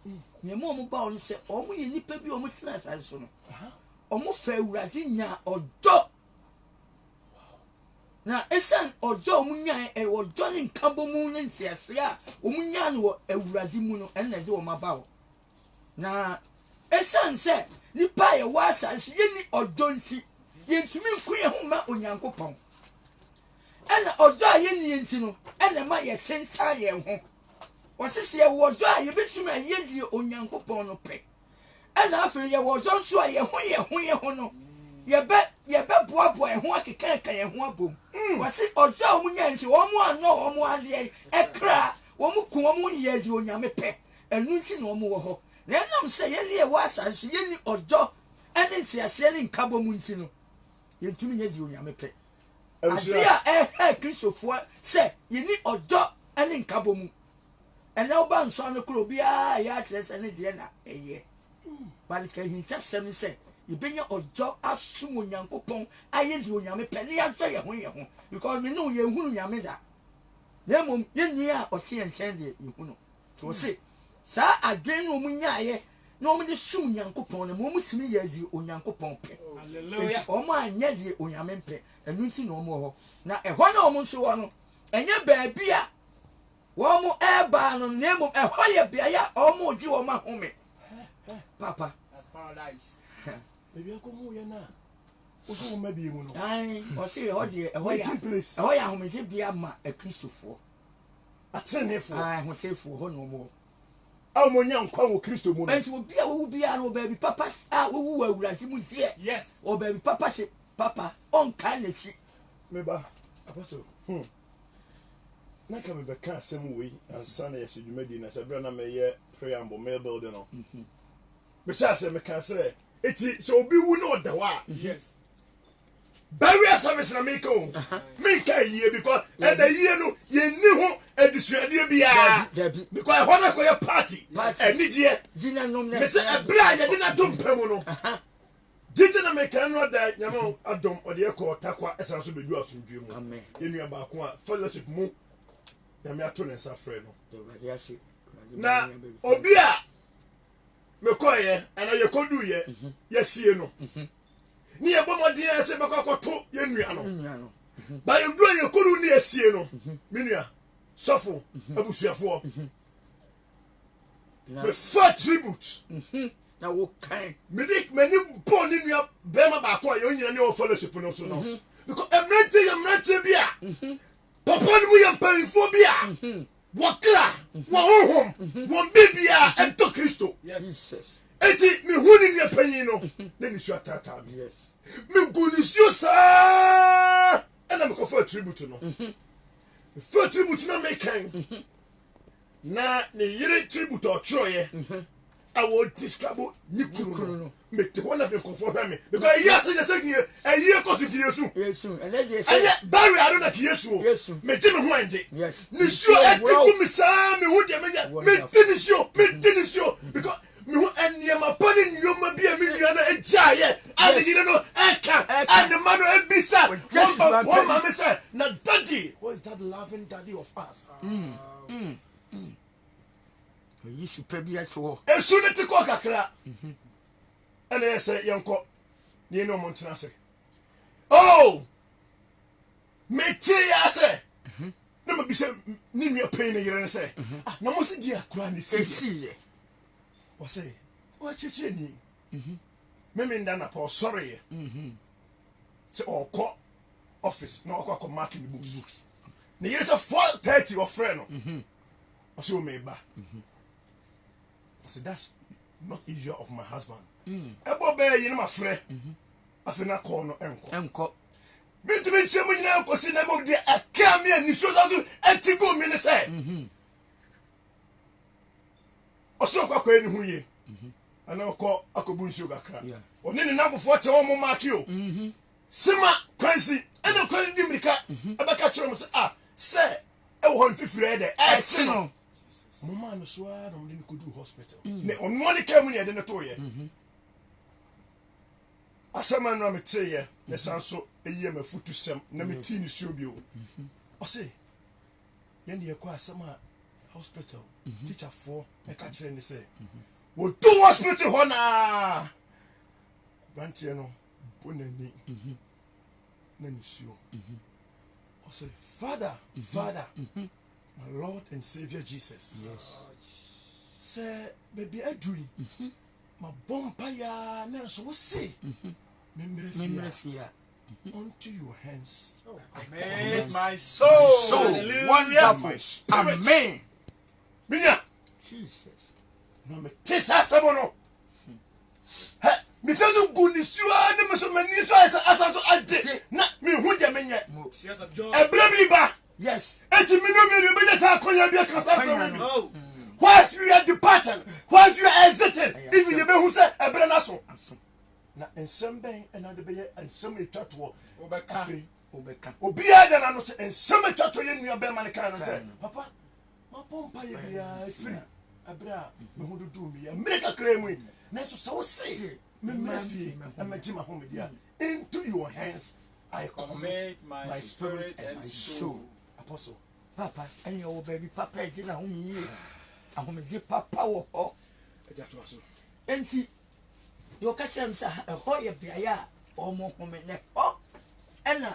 your mom mobile say, oh, we need to be almost nice as soon. Almost fair, Radinia or dog. Now, a son or dog, Munya, or Johnny Cambo Moon and says, yeah, Munyan a Radimuno and a door my bow. Now, a son said, Nipaya was as yenny or don't see, yen to me, queer home on Yanko Pong. And ọdọ a yẹ nie nti no ẹna ma yẹ tenta yẹ ho wọ́n sisi yẹ wọ ọdọ a yẹ bẹtumi a yẹ di onyankopɔn no pɛ ɛna afei yɛ wɔ ọdọ nso a yɛ ho no yɛ bɛ boaboa yɛ ho akeka yɛ ho abom wọ́n si ọdọ a wɔn nya nti wɔn anɔ wɔn adeɛ ɛkra wɔn kun wɔn yɛ di onyame pɛ ɛnu nti na wɔn wɔ hɔ na ɛnam sɛ yɛn ni yɛ wɔ asanso yɛn ni ọdọ ɛne ntiaseɛ ne nkabɔ mu nti no yɛn tumi yɛ di onyame pɛ. Adia Christopher say you need ọdọ ẹni nkabọ mu ẹnna ọba nsọ no kuro biara yẹ akyerẹ sẹ ne deɛ na ɛyɛ balika hinta sɛm sɛ yɛbɛnya ɔdɔ asom onyankopɔn ayɛ di onyame pɛ ne yɛatɔ yɛ ho because me no yɛhunu nyame da na mmom yɛnni a ɔte yɛ nkyɛn deɛ yɛhunu so wɔ se saa adwene no ɔmu nyaayɛ na ɔmu de som onyankopɔn no ma ɔmu tumi yɛ di onyankopɔn pɛ Hallelujah. ɔmu anyɛ deɛ onyame mpɛ ɛnu nti na ɔmu wɔ hɔ na ɛhɔ na ɔmu nso wɔ no ɛnyɛ baabi a wɔn ɛɛbaa no na mmom ɛhɔ yɛ beaeɛ a ɔmu gye wɔn ahome papa. That's paradise. Baby, I come here now. What's wrong maybe you know? Aye, ɔsi ɛhɔ deɛ ɛhɔ yɛ ahomegye bea ma akristofoɔ. Atenefoɔ. Aye, ahotefoɔ hɔ na ɔmu wɔ. Amonya nkwa wɔ Kristo mu no. Ɛnti obi a wɔwu biara no baabi papa a wɔwu wɔ awurade mu deɛ. Yes. Ɔ baabi papa se papa ɔnka n'akyi. Meba. Apostle, na ka me bɛka asɛm wei ansa na yɛhyɛ dwumadi na sɛ berɛ na mɛyɛ preamble mailbuilding no mehyɛ asɛ meka sɛ ɛti sɛ obi wu na ɔda hɔ a Yes. burial service na meka o menka yie because ɛda yie no yɛnni ho adesuadeɛ biara Dabi. because ɛhɔ no kɔyɛ party anigyeɛ Gina nom na. me sɛ ɛberɛ a yɛde no ato mpa mu no gyegye na meka no ɔda nyame adɔm ɔde yɛkɔ takwa ɛsan so bɛdu asomdwe mu Amen. yɛnua baako a fellowship mu nyame ato ne nsa frɛ no Awurade ase. na obi a mekɔyɛ ana yɛkɔduyɛ yɛsie no ne yɛbɔ mmɔden sɛ bɛkɔ akɔto yɛnnua no Nua no. ba yɛduru a yɛkɔdu ne yɛsie no me nua sɔfo abusuafoɔ Na mefa tribute na wo kan. mede m'ani bɔɔ ne nua bɛrima baako a yɛnyina ne wɔ fellowship no so no because mmerante yɛ mmerante bi a papa no mu yɛ mpanyimfoɔ bi a wɔkra wɔhohom wɔn bibia ɛntɔ kristo Jesus. enti mehu ne nua panyin no na nisuo ataataa me Yes. megu nisuo saa ɛna mekɔfa tribute no mefa tribute na mekan na ne yere tribute ɔtwerɛeɛ a wɔdescribe ne kunu no mete hɔ na afei nkɔfoɔ hwɛ me because ɛyi ase nyɛ sɛ ɛyie kɔ so nti yesu Yesu. Ɛnɛ je sɛ. ɛyɛ barrier no na ke yesu o Yesu. megye me ho angye Yes. nisuo ɛte gu me saa mehu deɛ meyɛ mete nisuo because mehu nneɛma pa ne nneɔma bi a me nua no agyaeɛ a ne yere no ɛka a ne ma no abisa wɔn ma me sɛ na daddy what is that loving daddy of us Oyi super bi ato hɔ. esu ne te kɔ kakra ɛna yɛ sɛ yɛnkɔ ne yɛne ɔmo ntena ase oh mete yɛ asɛ na mabisa ne nua pɛi ne yere no sɛ na mo se di akora ne si Esi yɛ. ɔsɛ ɔakyerɛkyerɛ ni meme nda napa ɔsɔreeɛ sɛ ɔkɔ office na ɔkɔ akɔ mark ne books ne yere sɛ 4:30 ɔfrɛ no ɔsɛ ɔmɛba ɔsɛ that's not usual of my husband ɛbɔ bɛɛ yi ne mafrɛ afei na kɔɔ no ɛnkɔ Ɛnkɔ. mentumi nkyerɛ mu nyinaa nkɔsi na ɛbɔ deɛ ɛka me a nisuo sa so ɛte gu me ne sɛ ɔsɛ ɔkɔ akɔyɛ ne ho yie ana ɔkɔ akɔbu nsuo kakra ɔne ne namfofoɔ kyɛ wɔ mo maake o sema kwansi ɛna kwan di mmirika ɛbɛka kyerɛ mo sɛ sɛ ɛwɔ hɔ mfifiri ɛdɛ ɛte no moma no so a na ɔmde no kɔduu hospital ne ɔnoa ne ka mu ne ɛde no toyɛ asɛm a no a meteeɛ ne san so ɛyɛ mafotu sɛm na metii ne suo bio ɔse yɛne yɛkɔ asɛm a hospital teacherfoɔ ɛka kyerɛ ne sɛ wɔdu hospital hɔ naa branteɛ no bɔ n'ani na nisuo ɔsɛ father my lord and saviour jesus sɛ baabi adui mabɔ mpaeɛ na nso wo se memmerɛ fie unto your hands I commit my soul. wonderful Amen. Minya. Jesus. Na me te saa asɛm no mesɛ so gu ne sua ne me so m'ani so ayɛ sɛ asa so agye na mehu gya menyɛ ɛberɛ bi ba Yes. enti me no mmienu bɛgya saa akɔnya bi aka saa asɛm bi whilst we are departing whilst we are exiting even yɛbɛhu sɛ ɛberɛ no aso na nsɛm bɛn ɛna de bɛyɛ nsɛm a ɛtwa toɔ afei obiara da no sɛ nsɛm a ɛtwa toɔ yɛ nnua bɛrima no kaa no sɛ papa mapɔ mpa yɛ biara ɛfiri ɛberɛ a meho dodoo meyɛ mmerɛ kakra mu yi nanso sɛ wo se memmerɛ fie na magye m'ahomedi a into your hands I commit my spirit and my soul apostle Papa, ɛnyɛ wɔ baabi papa ɛgye na ahome yie. Ahomegye papa wɔ hɔ. agya toa so Enti, deɛ ɔka kyerɛ m sɛ ɛhɔ yɛ beaeɛ a ɔmo home ne hɔ ɛna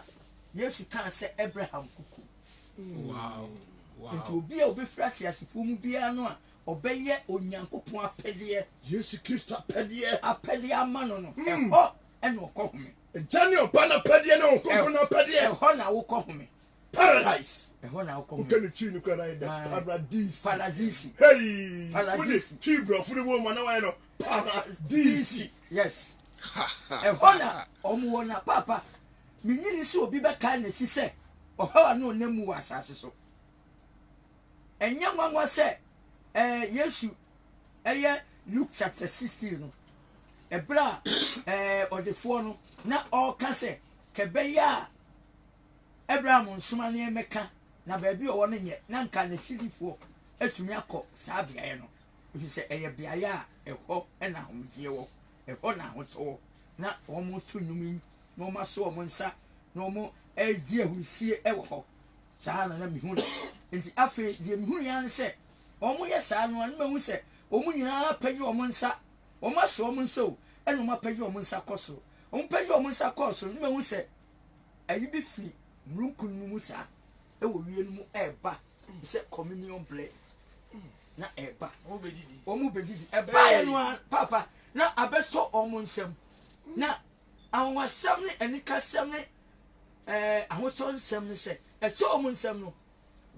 Yesu kaa sɛ Abraham kuku. Nti obi a obɛfiri ateasefoɔ mu biara no a ɔbɛyɛ Onyankopɔn apɛdeɛ. yesu kristo apɛdeɛ Apɛdeɛ ama no no. Ɛhɔ ɛna ɔkɔ home. agya ne ɔba no apɛdeɛ ne ɔnkɔnkɔ no apɛdeɛ Ɛhɔ na wokɔ home. paradise Ɛhɔ na wokɔ home. woka ne twi no kora na yɛ dɛ paradise Paradisi. hei Paradise. wode twi borɔfo no wɔ ma na wayɛ no paradise Yes. Ɛhɔ na ɔmo wɔ na papa menyini sɛ obi bɛka n'akyi sɛ ɔhaw no nemu wɔ asase so ɛnyɛ nwanwa sɛ yesu ɛyɛ Luke chapter 16 no ɛbra ɔdefoɔ no na ɔka sɛ kɛbɛyɛ a Abraham nsoma ne mɛka na baabi ɔwɔ no nyɛ na nka n'akyidifoɔ atumi akɔ saa beaeɛ no ɛfiri sɛ ɛyɛ beaeɛ a ɛhɔ ɛna ahomgyeɛ wɔ ɛhɔ na ahotɔ wɔ na wɔn to nnwom na wɔn aso wɔn nsa na wɔn ɛredi ahurusie ɛwɔ hɔ saa na mihu no nti afei deɛ mihu ya no sɛ wɔn yɛ saa no ano mehu sɛ wɔn nyinaa apagye wɔn nsa wɔn aso wɔn nsa o ɛna wɔn apagye wɔn nsa kɔ soro wɔn apagye wɔn nsa kɔ soro no mehu sɛ ɛyi bi firi murukun mu saa ɛwɔ wie no mu ɛɛba sɛ communion bread na ɛɛba wɔn bɛdidi ɛba yɛ no a papa na abɛtɔ wɔn nsam na awasam ne anikasam ne ahotɔ nsam ne sɛ ɛtɔ wɔn nsam no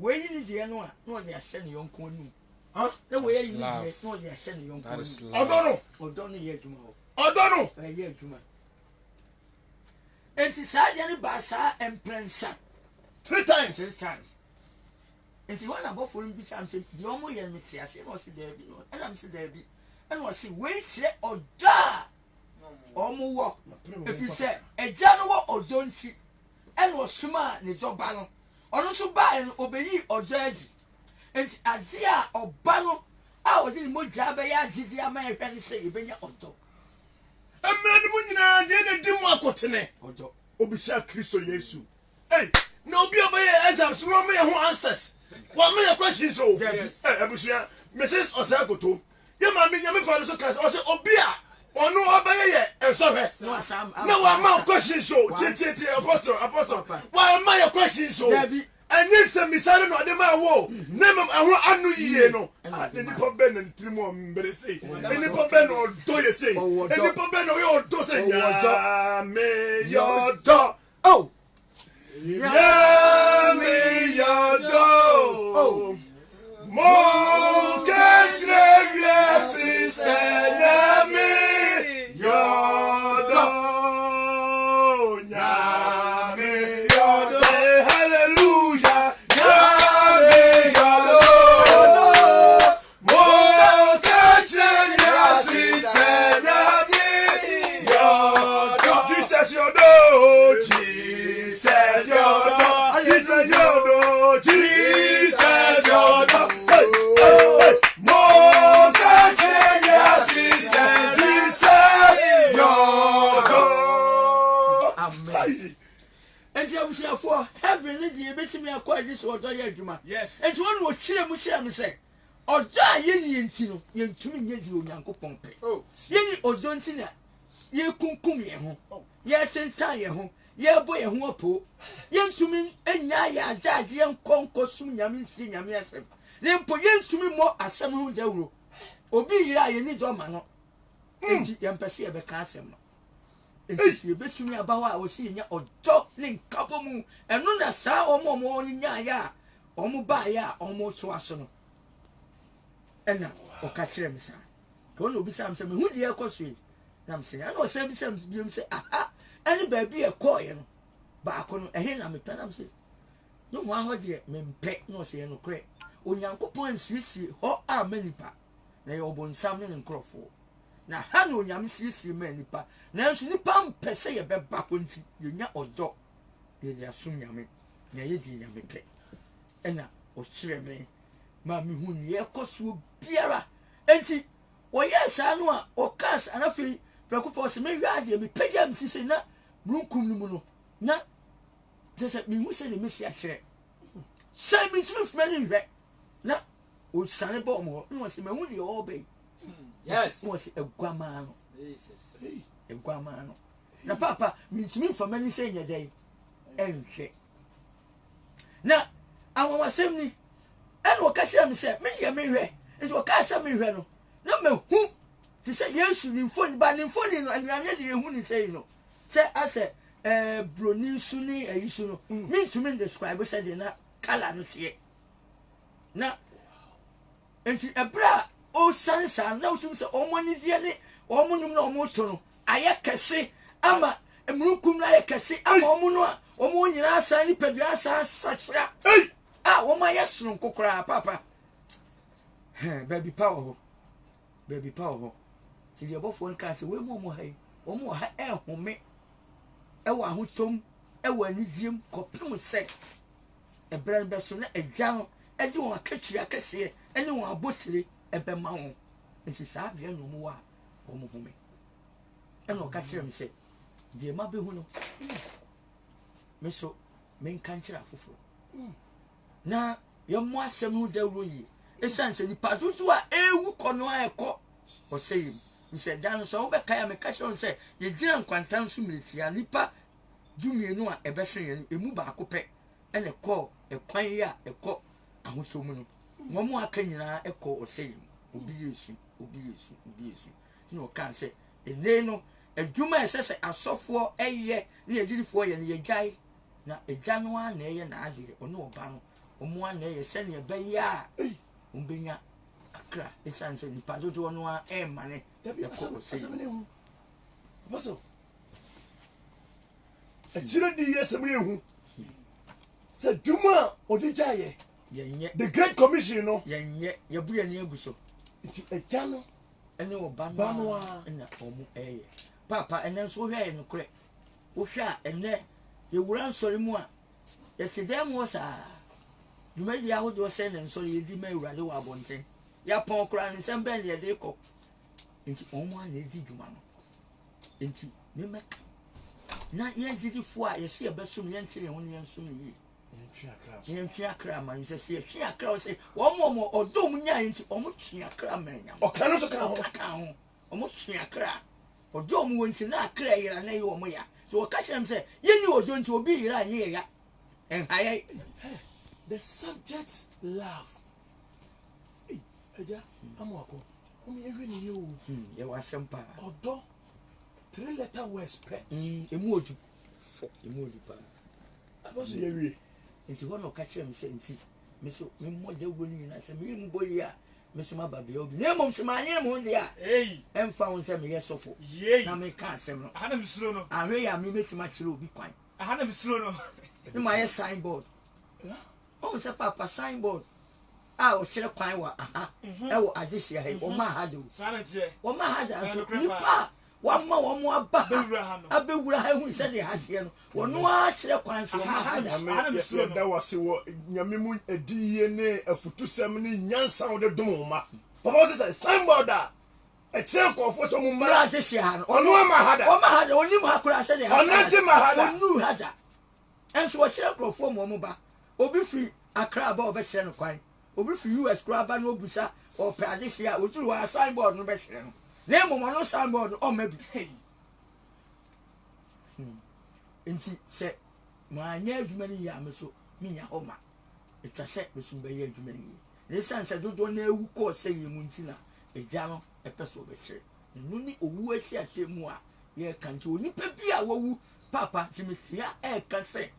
wɔyi ne deɛ no a na ɔde ahyɛ ne yɔnko anum na wɔyɛ yi deɛ na ɔde ahyɛ ne yɔnko anum ɔdɔ no yɛ adwuma hɔ ɔdɔ no ɛyɛ adwuma enti saa deɛ ne ba saa mprɛnsa 3 times enti wɔn abɔfo no bi sam sɛ deɛ wɔn yɛ no te ase na ɔsi daabi no ɛnam sɛ daabi ɛna ɔsi wɔn kyerɛ ɔdɔ a wɔn wɔ efiri sɛ ɛgya no wɔ ɔdɔ nti ɛna ɔsoma ne dɔba no ɔno nso baa no ɔbɛyi ɔdɔ adi nti ade a ɔba no a ɔde ne mogya bɛyɛ agyedi ama ɛhwɛ ne sɛ yɛbɛnya ɔdɔ mmerɛ no mu nyinaa deɛ na di mu akɔtene ɔdɔ obisa Kristo Yesu na obi a ɔbɛyɛ exam so wɔn yɛ ho answers wɔn yɛ questions o abusua Mrs. Osagoto yɛ maame nyame fa no so ka ɔsɛ obi a ɔno ɔbɛyɛ yɛ nsɔhwɛ na wɔama questions o tie apostle wɔama yɛ questions o ɛnyɛ nsɛmisa no na ɔde ma wo na mmom ɛho ano yie no nipa bɛ na ne tiri mu ɔmbere sei nipa bɛ na ɔdɔ yɛ sei nipa bɛ na ɔyɛ ɔdɔ sɛ nyame yɔdɔ nyame yɔdɔ mo kɛkyerɛ wiase sɛ nyame yɔdɔ nyame yɔdɔ hallelujah nyame yɔdɔ mo kɛkyerɛ wiase sɛ nyame yɔdɔ Jesus yɔdɔ Jesus yɔdɔ Jesus yɔdɔ Jesus yɔdɔ mo kɛkyerɛ wiase sɛ Jesus yɔdɔ. amen enti abusuafoɔ heaven ne deɛ ebɛtumi akɔ agye sɛ ɔdɔ yɛ adwuma enti wɔn na ɔkyerɛ mu kyerɛ me sɛ ɔdɔ a yɛni nti no yɛntumi nyɛ deɛ Onyankopɔn pɛ yɛni ɔdɔ nti na yɛkunkum yɛn ho yɛtentan yɛn ho yɛbɔ yɛn ho apo yɛntumi anya yɛ adagyeɛ nkɔnkɔ sum nyame nsie nyame asɛm na mpo yɛntumi mmɔ asɛm ho dawuro obi yere a yɛni dɔ ma no enti yɛmpɛ sɛ yɛbɛka asɛm no enti yɛbɛtumi aba hɔ a wɔsi yɛnya ɔdɔ ne nkabɔ mu ɛno na saa ɔmo no nyaayɛ a ɔmo baayɛ a ɔmo toa so no ɛna ɔka kyerɛ me saa wɔn na obi sam sɛ mehu deɛ ɛkɔ so yi nam sɛ ɛna ɔsɛ bi sɛ biom sɛ aha ɛne baabi ɛkɔɔyɛ no baako no ɛhe na mepɛ nam sɛ ne ho ahɔ deɛ mempɛ na ɔsɛ yɛ nokorɛ Onyankopɔn ansiesie hɔ ama nipa na yɛ ɔbɔnsam ne ne nkurɔfoɔ na ha na onyame siesie ma nipa nanso nipa mpɛ sɛ yɛbɛba hɔ nti yɛnya ɔdɔ yɛde asom nyame na yɛdi nyame pɛ ɛna ɔkyerɛ me ma mehu neɛ ɛkɔ soɔ biara enti wɔyɛ saa no a ɔka saa na afei prɛkopɔ sɛ mehwɛ adeɛ mepagya me ti sɛ na mununkum no mu no na kyɛ sɛ mehu sɛ ne mesi akyerɛ sɛ mentumi mfima ne nhwɛ na ɔsane bɔ ɔmo hɔ na wɔsɛ mahu deɛ ɔɔbɛyi na wɔsɛ aguamaa no aguamaa no na papa mentumi mfama ne sɛ nyɛ dɛn ɛnhwɛ na awawasɛm ni ɛna ɔka kyerɛ me sɛ medeɛ mehwɛ nti ɔkaa sɛ mehwɛ no na mahu te sɛ Yesu ne mfoni ba ne mfoni no anuane de yɛhu ne sɛ yi no sɛ asɛ broni su ne ayi su no mentumi describe sɛ de na kala no teɛ na enti ɛberɛ a ɔsane saa na wotum sɛ ɔmo anideɛ ne ɔmo nom na ɔmo to no ayɛ kɛse ama mununkum no ayɛ kɛse ama ɔmo no a omo nyina san ni pedua san sachra ah wo ma yesu nkokora papa baby power ti je bofo nka se we mo hai omo ha ehome ewa ahotom ewa anidiem kopem se ebran beso na agya no edi won akatua kese ene won abotire ebema ho nti saa bia no mo wa omo home eno ka kire me se die ma behu no meso menka nkira foforo na yemo asem no dawro yi esanse ni padudu a ewu kono a ekọ oseyim nse dan so wo be kaya me ka shon se ye gina nkwantan so militia nipa dumienu a ebesen ye emu ba akopɛ ene kɔ ekwan yi a ekɔ ahosom no mo mo aka nyina ekɔ oseyim obi yesu no kan se ene no adwuma esese asɔfo eye ne agirifo ye ne yegai na egya no a na eye na ade ono oba no omo a na eye se ne ebeya umbenya akra esanse ni padodo no a mane ekɔ oseyim baso achira di yesemre hu se dwuma odijaye yenye the great commission no yenye yebu ye ne aguso nti agya no ene oba no na omo eye papa ene so hwa ye no kre wo hwa ene ye wura nsori mu a ye tidem wo sa dwumadi ahodo se ne nsori ye di ma urade wa abonten ya pon kra ne sembe ne ye de kɔ nti omo a na edi dwuma no nti me mek na ye gidifo a ye se ye besum ye ntire ho ne ye nsum yi ye ntwa kra ma nse se ye twa kra se omo odom nya nti omo twa kra ma nya o kan so kan ho omo twa kra odom won nti na kra yira na ye omo ya so ka kyerem se ye ni odom nti obi yira anye ya en haye the subject love eja amwako omi ehwe ni ye o ye wa sempa odo 3 letter words pe emu odu pa abaso ye wi nti wono ka kyerem se nti meso me modde woni na se me mbo yi a meso ma ba be obi na mom se ma anye mo ndi a emfa won se me ye sofo na me ka asem no Aha na misuro no. ahwe ya me metima kyerɛ obi kwan Aha na misuro no. ni ma ye signboard o se papa signboard a o kyerɛ kwan wa aha e wo adehia he o ma ha de Silent here. o ma ha da so nipa wa ma wo mo aba abewura ha hu se de ha de no wo no a kyerɛ kwan so o ma ha da ya da wase wo nyame mu ediye ne afutusem ne nyansa wo de dom ma papa se signboard a e kyerɛ nkɔfo so mu mara adehia no ono ma ha da oni mu akura se de ha onante ma ha da onu ha da enso wo kyerɛ nkɔfo mo ba obi fi akra ba obe kyerɛ no kwan obi fi US kra ba no obusa o pe adehia oturu wa signboard no be kyerɛ no na mo no signboard o ma bi nti se mo anya adwuma ni ya me so mi nya homa etwa se besum be ya adwuma ni ne sanse dodo na ewu ko se ye mu nti na egya no epeso be kyerɛ no ni owu achi atemu a ye kan ti onipa bi a wawu papa timitia e ka se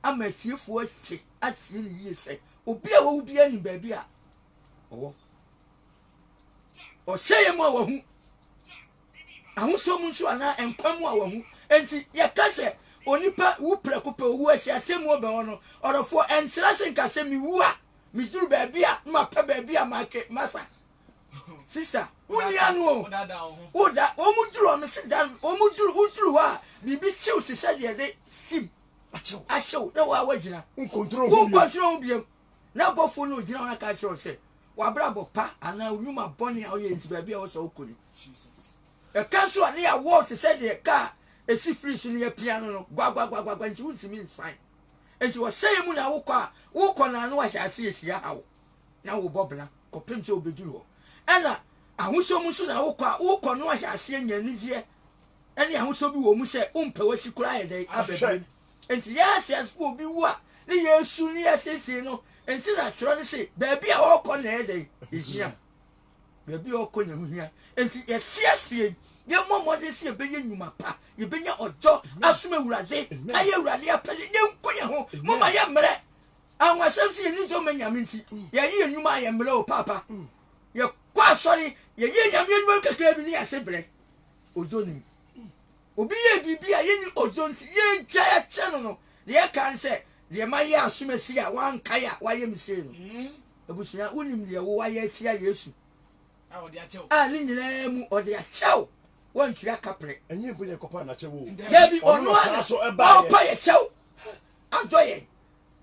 amatiefo achi achi ni yi se obi a wawu bi ani ba bi a owo o sey mo wahu ahosom nso ana enkwam a wahu enti ye ka se onipa wu prekope owu achi atemu obe hono orofo enkyera se nka se mi wu a mi duru ba bi a ma pa ba bi a masa sister woni anu o da omuduru o me se dan omuduru uduru wa bibi chiw se se de steam achew na wa wagina control biem na bofo no gina na ka kyerɛ se wa brabo pa ana wuma boni a oye nti ba bi a wo so okoni Jesus e ka so ani a wo se se de ka esi free so ne piano no gwa nti wuntimi nsan enti wo sey mu na wokɔ na no wa hyase esia hawo na wo bobla kopem se obeduru ho ana ahosom so na wokɔ no wa hyase nyanigye ani ahosom bi wo mu se umpe wachi kura ye dai abebe enti ya tiasfo obi wu a ne yesu ne ya tete no enti na tworo ne se baabi a wokɔ na ye dai ehia baabi a wokɔ na ehia enti ye tiasie ye momode se ye benya nyuma pa ye benya odo asuma urade aye urade apede ne nkonya ho mama ye mre anwasem se ni do manyame nti ye ye nyuma ye mre o papa ye kwa sorry ye ye nyame nyuma kakra bi ne ya sebre odo ni obi ye bibi a ye ni odo nti ye gya ya che no deɛ kan sɛ deɛ ma yɛ asomasi a wankae a wayɛ misee no abusua wonim deɛ wo wayɛ atia yesu a ne nyinaa mu ɔde akyɛw wɔntwiri akaprɛ ɛnyɛ mpo yɛ kɔpa n'akyɛ wo dabi ɔno ɔpa yɛ kyɛw adɔ yɛn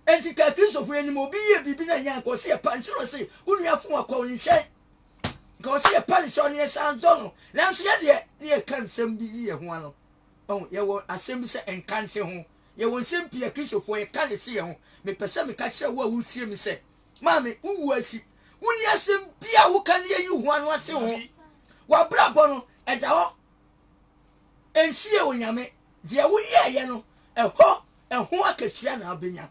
enti ka kristofo anim obi yɛ biribi na nya nka ɔsɛ yɛpa nkyerɛ sɛ wo nua fo akɔ ne nkyɛn nka ɔsɛ yɛpa ne hyɛ ne yɛsan dɔ no nanso yɛdeɛ ne yɛka nsɛm bi yi yɛ ho ano yɛwɔ asɛm bi sɛ nkante ho yɛwɔ nsɛm pii a kristofoɔ yɛka ne se yɛ ho mepɛ sɛ meka kyerɛ wo a wotie me sɛ maame wowu akyi wonni asɛm bi a woka ne yɛyi ho ano ate ho wabrabɔ no ɛda hɔ ɛnsie onyame deɛ woyɛɛyɛ no ɛho akatua na wobɛnya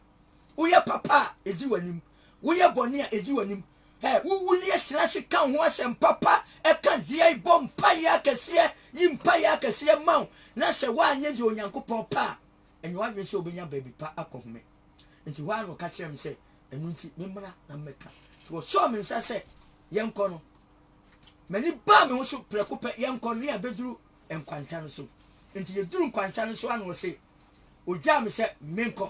woyɛ papa a ɛdi w'anim woyɛ bɔne a ɛdi w'anim wowu ne yɛtena se ka ho asɛm papa ɛka deɛ bɔ mpayɛ akɛseɛ yi mpayɛ akɛseɛ ma wo na sɛ woanyɛ deɛ onyankopɔn pa a ɛnyɛ woadwene sɛ wobɛnya baabi pa akɔhome nti hɔ a na ɔka kyerɛ me sɛ ɛno nti memmra na mmɛka nti wɔsɔɔ me nsa sɛ yɛnkɔ no m'ani baa me ho so prɛko pɛ yɛnkɔ no ne yɛbɛduru nkwanta no so nti yɛduru nkwanta no so ana wɔ se ogyaa me sɛ menkɔ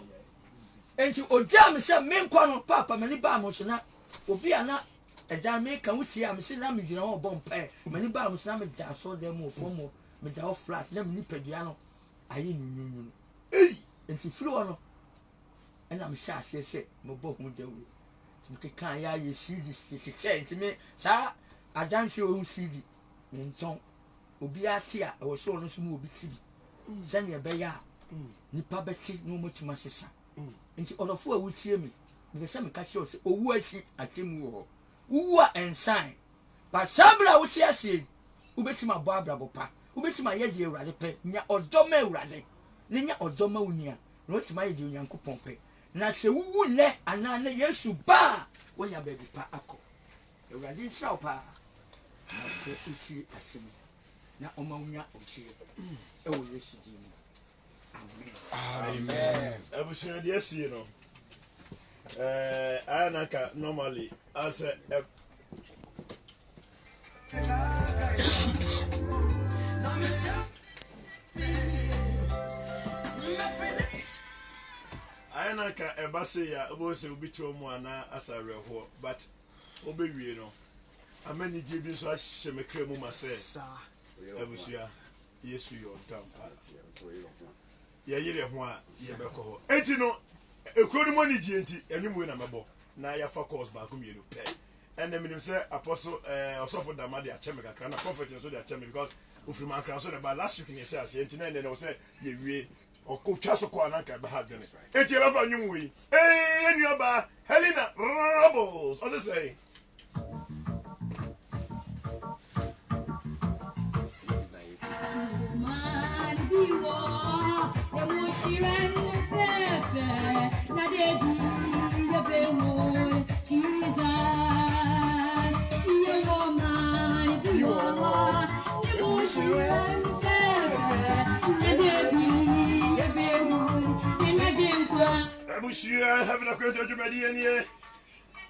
nti ogyaa me sɛ menkɔ no paapa m'ani baa me so na obi a na ɛdan meka wo tie a mese na megyina hɔ bɔ mpae m'ani baa me so na meda asɔ dɛm wɔ fam hɔ meda hɔ flat na me nipadua no ayɛ nwunwunwu no nti firi hɔ no ɛna mehyɛ aseɛ sɛ mebɔ ho dawuro nti mekeka yɛ ayɛ cd kyekyɛ nti me saa adanse ɔhu cd mentɔn obiara te a ɛwɔ so ɔno nso mu obi ti bi sɛnea ɛbɛyɛ a nipa bɛte na ɔmatumi asesa nti ɔdɔfo a wotie me mepɛ sɛ meka kyerɛ wo sɛ owu akyi atemmu wɔ hɔ wowu a ɛnsan ba saa berɛ a wote aseɛ wobɛtumi abɔ abrabɔ pa wobɛtumi ayɛ deɛ awurade pɛ nya ɔdɔ ma awurade ne nya ɔdɔ ma wo nua na wotumi ayɛ deɛ onyankopɔn pɛ na sɛ wowu nnɛ anaa na yesu ba a wonya baabi pa akɔ awurade nhyira wo paa na sɛ wotie asɛm na ɔma wo nya ɔgyeɛ ɛwɔ yesu din mu amen abusua deɛ asie no anaka normally as a anaka ebase ya obo se obi tro mu ana asareho but obewie no amani je bi so ahye mekra mu ma se abusua yesu yo down ya yire ho a ye beko ho enti no ekuro ni moni je enti enim we na mebo na ya focus ba ko mienu pe ene minim se apostle osofo damade a cheme kakra na prophet so de a cheme because ofiri man kra so de ba last week ni share se enti na ene no se ye wie oko twa so ko ananka ba ha dwene enti e ba fa nwum we enu ba Helena Robles what they say Abushia having a great Jumadian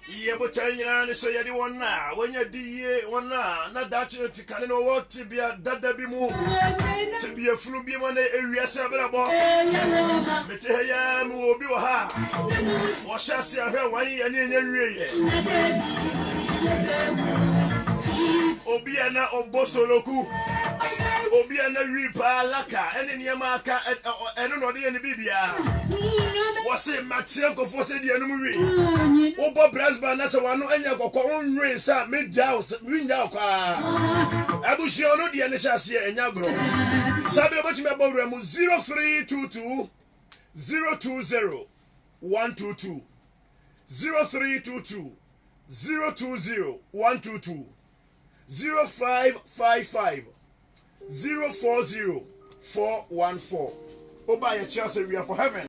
ye but I say yadi one now when you di one now not that you can know what to be a dada be moved to be a flu be one area sabrabo Metayam will be ha or shall see her one and in Obiana Obosoloku Obiana Ripa Laka and in Yamaka and not the Bibia. Was it Matsiako for said the enemy? Obo Brasban as a one and Yako race up mid house, ring out. Abushio, the Anishasia and Yagro. Sabi about my program 0322 020 122 0322 020 122 0555 040 414. Oba ya Chelsea, we are for heaven.